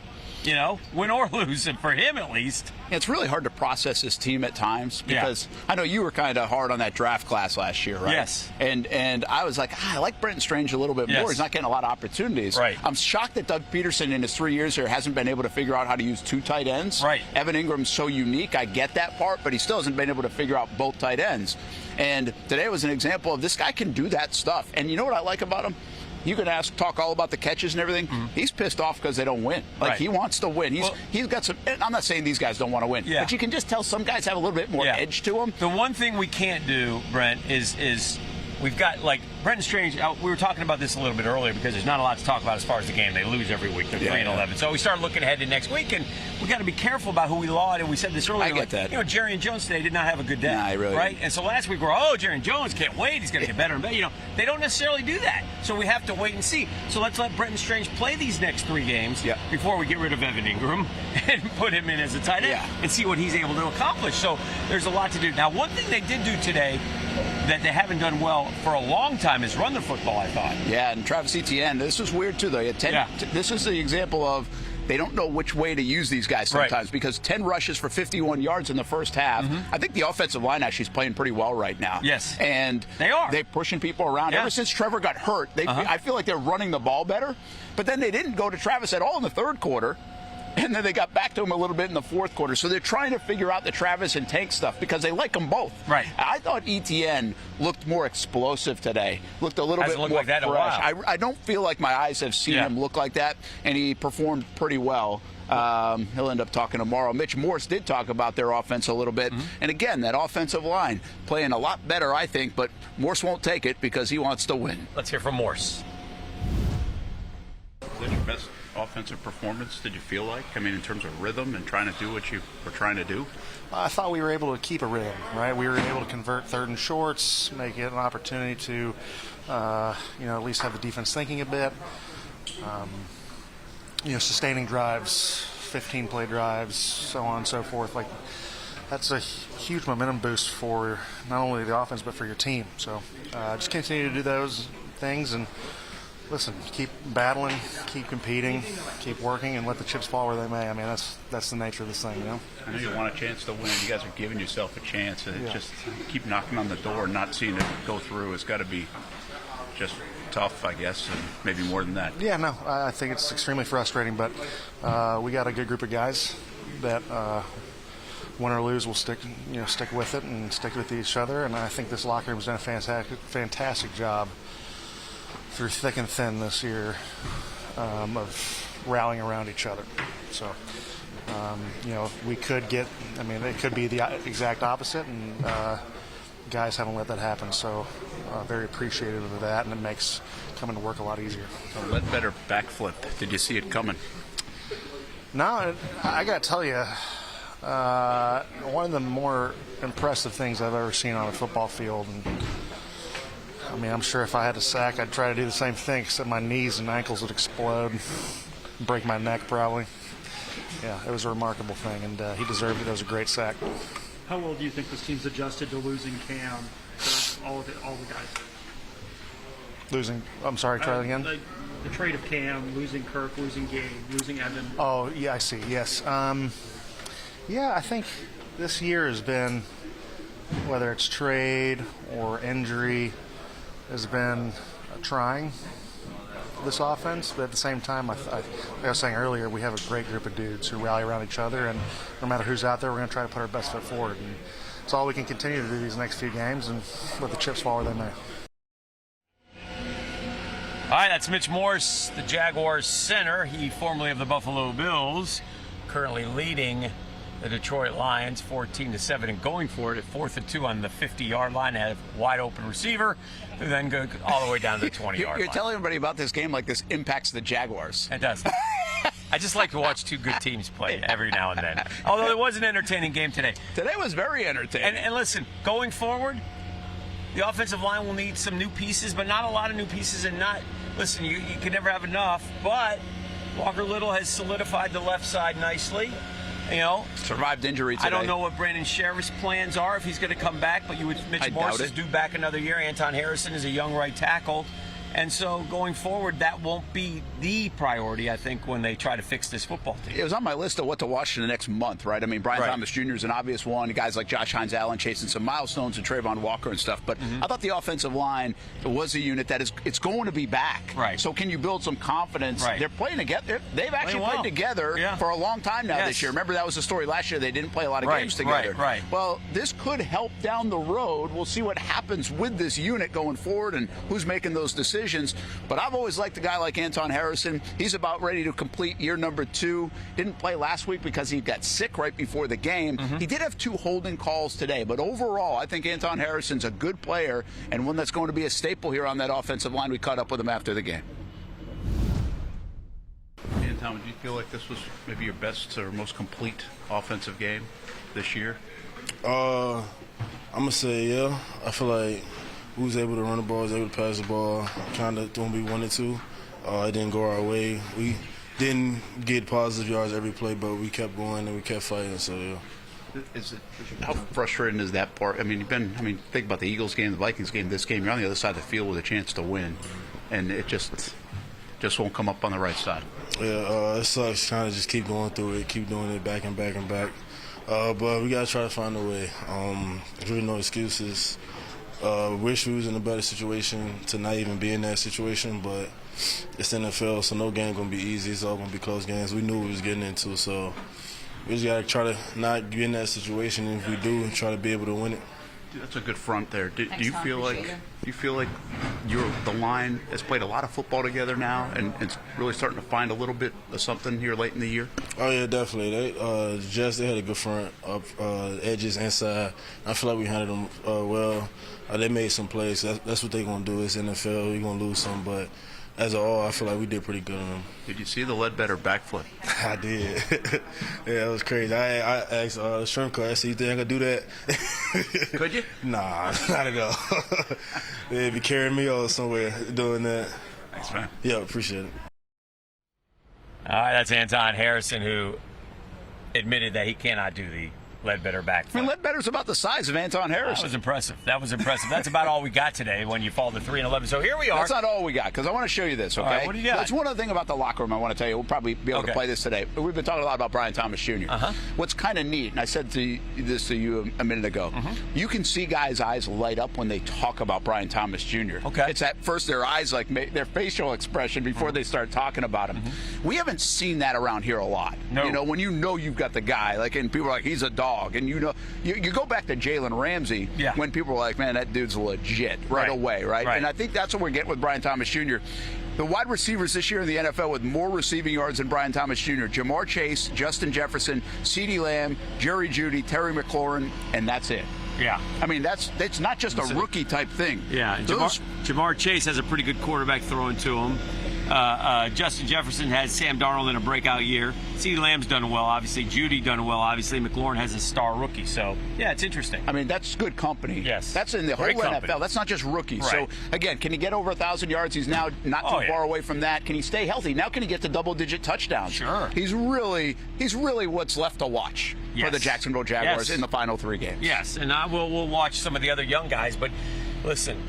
win or lose, and for him at least. It's really hard to process this team at times because I know you were kind of hard on that draft class last year, right? Yes. And I was like, I like Brent Strange a little bit more. He's not getting a lot of opportunities. Right. I'm shocked that Doug Peterson in his 3 years here hasn't been able to figure out how to use 2 tight ends. Right. Evan Ingram's so unique. I get that part, but he still hasn't been able to figure out both tight ends. And today was an example of this guy can do that stuff. And you know what I like about him? You can talk all about the catches and everything. Mm-hmm. He's pissed off because they don't win. Like, he wants to win. He's got some. I'm not saying these guys don't want to win, but you can just tell some guys have a little bit more edge to them. The one thing we can't do, Brent, is we've got like Brenton Strange, we were talking about this a little bit earlier because there's not a lot to talk about as far as the game. They lose every week. They're 3-11. So we started looking ahead to next week, and we got to be careful about who we laud. And we said this earlier. I get that. Jerry and Jones today did not have a good day. Nah, really right? And so last week we're, Jerry and Jones can't wait. He's going to get better and better. They don't necessarily do that. So we have to wait and see. So let's let Brenton Strange play these next 3 games before we get rid of Evan Ingram and put him in as a tight end and see what he's able to accomplish. So there's a lot to do. Now, one thing they did do today that they haven't done well for a long time is run the football, I thought. Yeah, and Travis Etienne, this was weird too, though. This is the example of they don't know which way to use these guys sometimes because 10 rushes for 51 yards in the first half. I think the offensive line actually is playing pretty well right now. Yes. And they are. They're pushing people around. Ever since Trevor got hurt, I feel like they're running the ball better. But then they didn't go to Travis at all in the third quarter. And then they got back to him a little bit in the fourth quarter. So they're trying to figure out the Travis and Tank stuff because they like them both. Right. I thought Etienne looked more explosive today. Looked a little bit more like that fresh. in a while. I don't feel like my eyes have seen him look like that, and he performed pretty well. He'll end up talking tomorrow. Mitch Morse did talk about their offense a little bit. And again, that offensive line playing a lot better, I think, but Morse won't take it because he wants to win. Let's hear from Morse. What's your best offensive performance, did you feel like? I mean, in terms of rhythm and trying to do what you were trying to do? I thought we were able to keep a rhythm, right? We were able to convert third and shorts, make it an opportunity to, at least have the defense thinking a bit. Sustaining drives, 15-play drives, so on and so forth. Like, that's a huge momentum boost for not only the offense but for your team. So just continue to do those things and listen, keep battling, keep competing, keep working, and let the chips fall where they may. I mean, that's the nature of this thing, I know you want a chance to win. You guys are giving yourself a chance. And just keep knocking on the door and not seeing it go through. It's got to be just tough, I guess, and maybe more than that. Yeah, no, I think it's extremely frustrating, but we got a good group of guys that win or lose will stick with it and stick with each other, and I think this locker room's done a fantastic job through thick and thin this year of rallying around each other. So, we could get, it could be the exact opposite, and guys haven't let that happen. So, very appreciative of that, and it makes coming to work a lot easier. A Ledbetter backflip. Did you see it coming? No, I got to tell you, one of the more impressive things I've ever seen on a football field. And I'm sure if I had a sack, I'd try to do the same thing, except my knees and ankles would explode, break my neck probably. Yeah, it was a remarkable thing, and he deserved it. It was a great sack. How well do you think this team's adjusted to losing Cam for all the guys? Losing? I'm sorry, try that again? The trade of Cam, losing Kirk, losing Gabe, losing Evan. Oh, yeah, I see. Yes. I think this year has been, whether it's trade or injury, has been trying this offense, but at the same time, like I was saying earlier, we have a great group of dudes who rally around each other, and no matter who's out there, we're going to try to put our best foot forward. And it's all we can continue to do these next few games and let the chips fall where they may. All right, that's Mitch Morse, the Jaguars center. He formerly of the Buffalo Bills, currently leading the Detroit Lions 14-7 and going for it at 4th and 2 on the 50-yard line. Had a wide open receiver who then go all the way down to the 20-yard line. You're telling everybody about this game like this impacts the Jaguars. It does. I just like to watch two good teams play every now and then. Although it was an entertaining game today. Today was very entertaining. And listen, going forward, the offensive line will need some new pieces, but not a lot of new pieces. And listen, you can never have enough. But Walker Little has solidified the left side nicely. Survived injury today. I don't know what Brandon Sheriff's plans are, if he's going to come back, but Mitch Morse is due back another year. Anton Harrison is a young right tackle. And so going forward, that won't be the priority, I think, when they try to fix this football team. It was on my list of what to watch in the next month, right? Brian Thomas Jr. is an obvious one. Guys like Josh Hines-Allen chasing some milestones and Trayvon Walker and stuff. But I thought the offensive line was a unit that it's going to be back. Right. So can you build some confidence? Right. They're playing together. They've actually played together for a long time now this year. Remember, that was the story last year. They didn't play a lot of games together. Right. Well, this could help down the road. We'll see what happens with this unit going forward and who's making those decisions. decisions. But I've always liked a guy like Anton Harrison. He's about ready to complete year number 2. Didn't play last week because he got sick right before the game. He did have 2 holding calls today, but overall, I think Anton Harrison's a good player and one that's going to be a staple here on that offensive line. We caught up with him after the game. Anton, do you feel like this was maybe your best or most complete offensive game this year? I'm going to say, yeah. I feel like we was able to run the ball, was able to pass the ball, kind of when we wanted to. It didn't go our way. We didn't get positive yards every play, but we kept going and we kept fighting, so, yeah. How frustrating is that part? I mean, think about the Eagles game, the Vikings game, this game. You're on the other side of the field with a chance to win, and it just won't come up on the right side. Yeah, it sucks. Kind of just keep going through it, keep doing it back and back and back. But we got to try to find a way. There's really no excuses. Wish we was in a better situation to not even be in that situation, but it's NFL, so no game going to be easy. It's all going to be close games. We knew what we was getting into, so we just got to try to not get in that situation. And if we do, try to be able to win it. That's a good front there. Do you feel like the line has played a lot of football together now, and it's really starting to find a little bit of something here late in the year? Oh yeah, definitely. They had a good front up, edges inside. I feel like we handled them well. They made some plays. That's what they're gonna do. It's NFL. We're gonna lose some, but as a whole, I feel like we did pretty good on them. Did you see the Ledbetter backflip? I did. Yeah, it was crazy. I asked the shrimp coach, I said, you think I could do that? Could you? Nah, not at all. They'd be carrying me off somewhere doing that. Thanks, man. Yeah, appreciate it. All right, that's Anton Harrison, who admitted that he cannot do the Ledbetter backflip. I mean, Ledbetter's about the size of Anton Harrison. That was impressive. That's about all we got today when you fall to 3-11. So here we are. That's not all we got, because I want to show you this, okay? All right, what do you got? That's one other thing about the locker room I want to tell you. We'll probably be able to play this today. We've been talking a lot about Brian Thomas Jr. What's kind of neat, and I said this to you a minute ago, you can see guys' eyes light up when they talk about Brian Thomas Jr. Okay. It's at first their eyes, like their facial expression before they start talking about him. We haven't seen that around here a lot. No. You know, when you've got the guy, like, and people are like, he's a dog, and you go back to Jalen Ramsey when people were like, man, that dude's legit right away, right? And I think that's what we're getting with Brian Thomas Jr. The wide receivers this year in the NFL with more receiving yards than Brian Thomas Jr. Jamar Chase, Justin Jefferson, CeeDee Lamb, Jerry Jeudy, Terry McLaurin, and that's it. Yeah. I mean, it's not just a rookie type thing. Yeah. Jamar Chase has a pretty good quarterback throwing to him. Justin Jefferson has Sam Darnold in a breakout year. CeeDee Lamb's done well, obviously. Jeudy done well, obviously. McLaurin has a star rookie. So, yeah, it's interesting. I mean, that's good company. Yes. That's in the whole NFL. That's not just rookies. Right. So, again, can he get over 1,000 yards? He's now not too far away from that. Can he stay healthy? Now can he get to double-digit touchdowns? Sure. He's really what's left to watch for the Jacksonville Jaguars in the final 3 games. Yes, and we'll watch some of the other young guys. But, listen,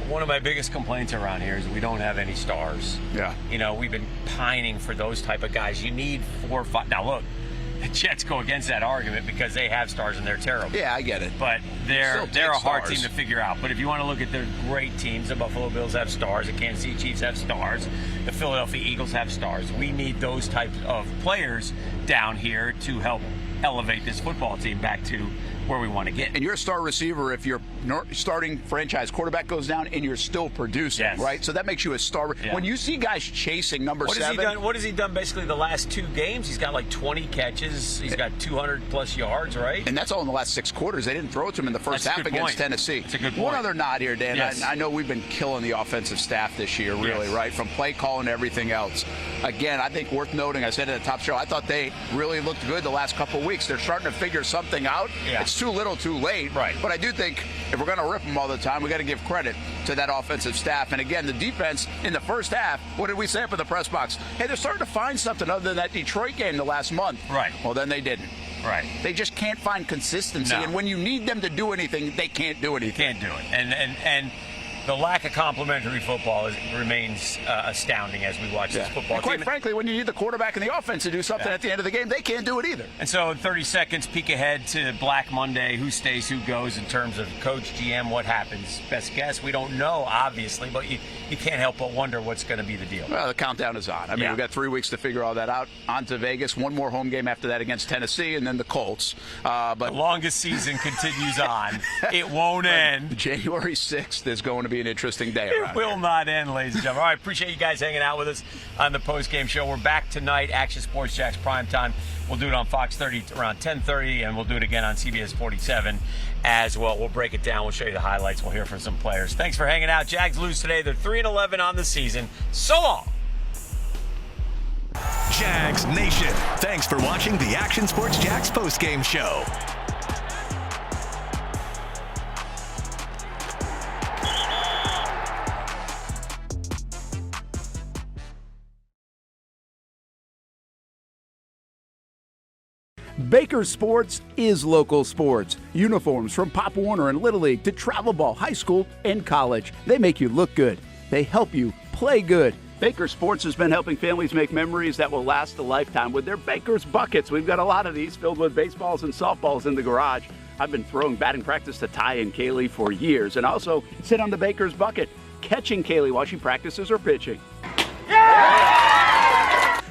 one of my biggest complaints around here is we don't have any stars. Yeah. You know, we've been pining for those type of guys. You need 4 or 5. Now, look, the Jets go against that argument because they have stars and they're terrible. Yeah, I get it. But they're a hard stars. team to figure out. But if you want to look at their great teams, the Buffalo Bills have stars, the Kansas City Chiefs have stars, the Philadelphia Eagles have stars. We need those types of players down here to help elevate this football team back to where we want to get. And you're a star receiver if your starting franchise quarterback goes down and you're still producing, right? So that makes you a star. Yeah. When you see guys chasing number 7. What has he done basically the last 2 games? He's got like 20 catches. He's got 200-plus yards, right? And that's all in the last 6 quarters. They didn't throw it to him in the first half against Tennessee. That's a good point. One other nod here, Dan. Yes. I know we've been killing the offensive staff this year, really, right? From play calling to everything else. Again, I think worth noting, I said at the top show, I thought they really looked good the last couple of weeks. They're starting to figure something out. Yeah. It's too little, too late. Right. But I do think if we're going to rip them all the time, we got to give credit to that offensive staff. And again, the defense in the first half, what did we say up in the press box? Hey, they're starting to find something other than that Detroit game the last month. Right. Well, then they didn't. Right. They just can't find consistency. No. And when you need them to do anything, they can't do anything. Can't do it. And the lack of complementary football remains astounding as we watch this football and quite team. frankly, when you need the quarterback and the offense to do something at the end of the game, they can't do it either. And so in 30 seconds, peek ahead to Black Monday. Who stays, who goes in terms of coach, GM, what happens? Best guess, we don't know, obviously, but you can't help but wonder what's going to be the deal. Well, the countdown is on. I mean, we've got 3 weeks to figure all that out. On to Vegas. One more home game after that against Tennessee, and then the Colts. But the longest season continues on. It won't end. January 6th is going to be be an interesting day. It will not end, ladies and gentlemen. All right, appreciate you guys hanging out with us on the post-game show. We're back tonight, Action Sports Jacks primetime. We'll do it on Fox 30 around 10:30, and we'll do it again on CBS 47 as well. We'll break it down. We'll show you the highlights. We'll hear from some players. Thanks for hanging out. Jags lose today. They're 3-11 on the season. So long. Jags Nation, thanks for watching the Action Sports Jacks postgame show. Baker Sports is local sports. Uniforms from Pop Warner and Little League to travel ball, high school, and college. They make you look good. They help you play good. Baker Sports has been helping families make memories that will last a lifetime with their Baker's Buckets. We've got a lot of these filled with baseballs and softballs in the garage. I've been throwing batting practice to Ty and Kaylee for years, and also sit on the Baker's Bucket, catching Kaylee while she practices her pitching.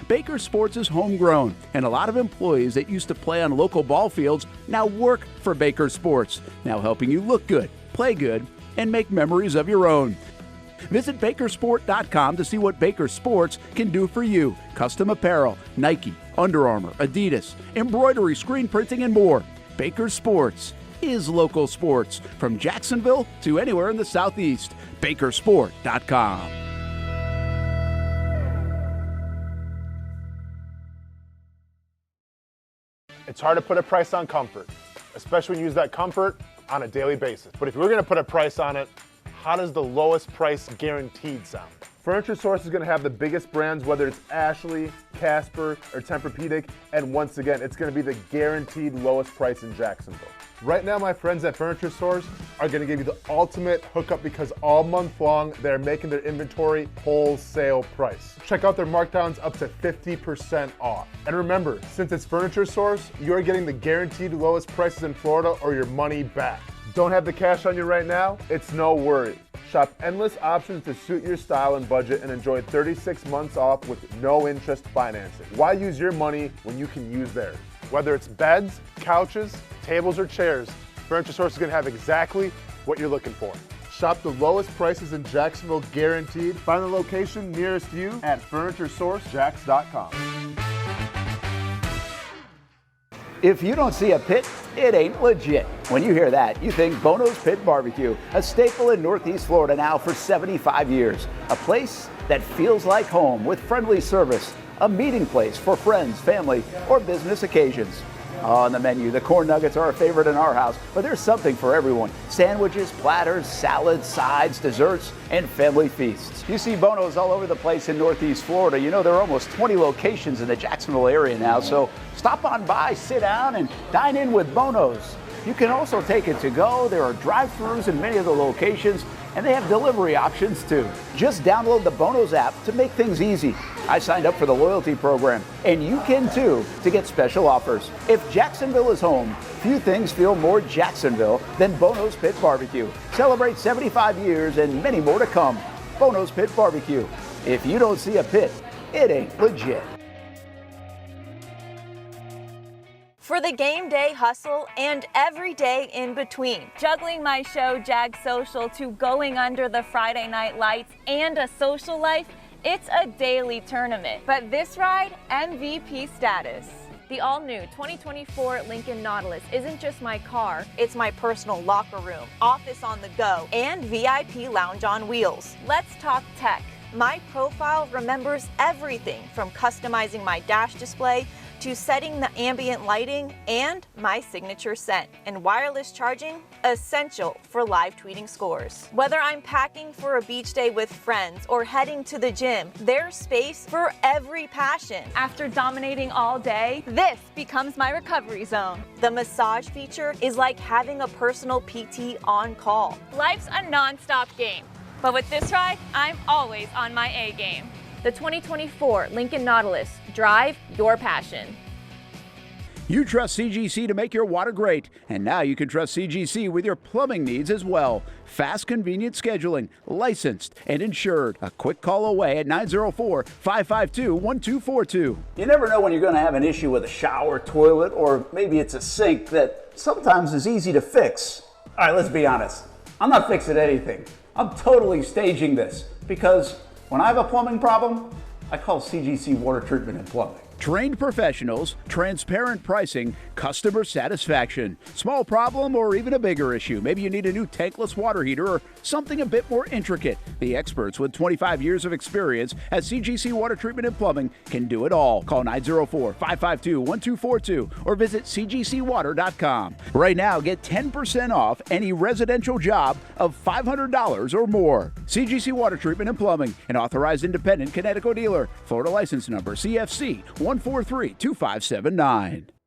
Baker Sports is homegrown, and a lot of employees that used to play on local ball fields now work for Baker Sports, now helping you look good, play good, and make memories of your own. Visit Bakersport.com to see what Baker Sports can do for you. Custom apparel, Nike, Under Armour, Adidas, embroidery, screen printing, and more. Baker Sports is local sports. From Jacksonville to anywhere in the Southeast. Bakersport.com. It's hard to put a price on comfort, especially when you use that comfort on a daily basis. But if we're going to put a price on it, how does the lowest price guaranteed sound? Furniture Source is going to have the biggest brands, whether it's Ashley, Casper, or Tempur-Pedic, and once again, it's going to be the guaranteed lowest price in Jacksonville. Right now, my friends at Furniture Source are going to give you the ultimate hookup because all month long, they're making their inventory wholesale price. Check out their markdowns up to 50% off. And remember, since it's Furniture Source, you're getting the guaranteed lowest prices in Florida or your money back. Don't have the cash on you right now? It's no worry. Shop endless options to suit your style and budget and enjoy 36 months off with no interest financing. Why use your money when you can use theirs? Whether it's beds, couches, tables, or chairs, Furniture Source is going to have exactly what you're looking for. Shop the lowest prices in Jacksonville guaranteed. Find the location nearest you at FurnitureSourceJacks.com. If you don't see a pit, it ain't legit. When you hear that, you think Bono's Pit Barbecue, a staple in Northeast Florida now for 75 years. A place that feels like home with friendly service, a meeting place for friends, family, or business occasions. On the menu, the corn nuggets are a favorite in our house, but there's something for everyone. Sandwiches, platters, salads, sides, desserts, and family feasts. You see Bono's all over the place in Northeast Florida. You know, there are almost 20 locations in the Jacksonville area now, so stop on by, sit down, and dine in with Bono's. You can also take it to go. There are drive-thrus in many of the locations, and they have delivery options too. Just download the Bono's app to make things easy. I signed up for the loyalty program, and you can too, to get special offers. If Jacksonville is home, few things feel more Jacksonville than Bono's Pit Barbecue. Celebrate 75 years and many more to come. Bono's Pit Barbecue. If you don't see a pit, it ain't legit. For the game day hustle and every day in between. Juggling my show, Jag Social, to going under the Friday night lights and a social life, it's a daily tournament. But this ride, MVP status. The all-new 2024 Lincoln Nautilus isn't just my car, it's my personal locker room, office on the go, and VIP lounge on wheels. Let's talk tech. My profile remembers everything from customizing my dash display to setting the ambient lighting and my signature scent. And wireless charging, essential for live tweeting scores. Whether I'm packing for a beach day with friends or heading to the gym, there's space for every passion. After dominating all day, this becomes my recovery zone. The massage feature is like having a personal PT on call. Life's a non-stop game, but with this ride, I'm always on my A game. The 2024 Lincoln Nautilus. Drive your passion. You trust CGC to make your water great, and now you can trust CGC with your plumbing needs as well. Fast, convenient scheduling, licensed and insured. A quick call away at 904-552-1242. You never know when you're going to have an issue with a shower, toilet, or maybe it's a sink that sometimes is easy to fix. All right, let's be honest. I'm not fixing anything. I'm totally staging this because when I have a plumbing problem, I call CGC Water Treatment and Plumbing. Trained professionals, transparent pricing, customer satisfaction. Small problem or even a bigger issue. Maybe you need a new tankless water heater or something a bit more intricate. The experts with 25 years of experience at CGC Water Treatment and Plumbing can do it all. Call 904-552-1242 or visit cgcwater.com. Right now, get 10% off any residential job of $500 or more. CGC Water Treatment and Plumbing, an authorized independent Connecticut dealer. Florida license number CFC 1432579.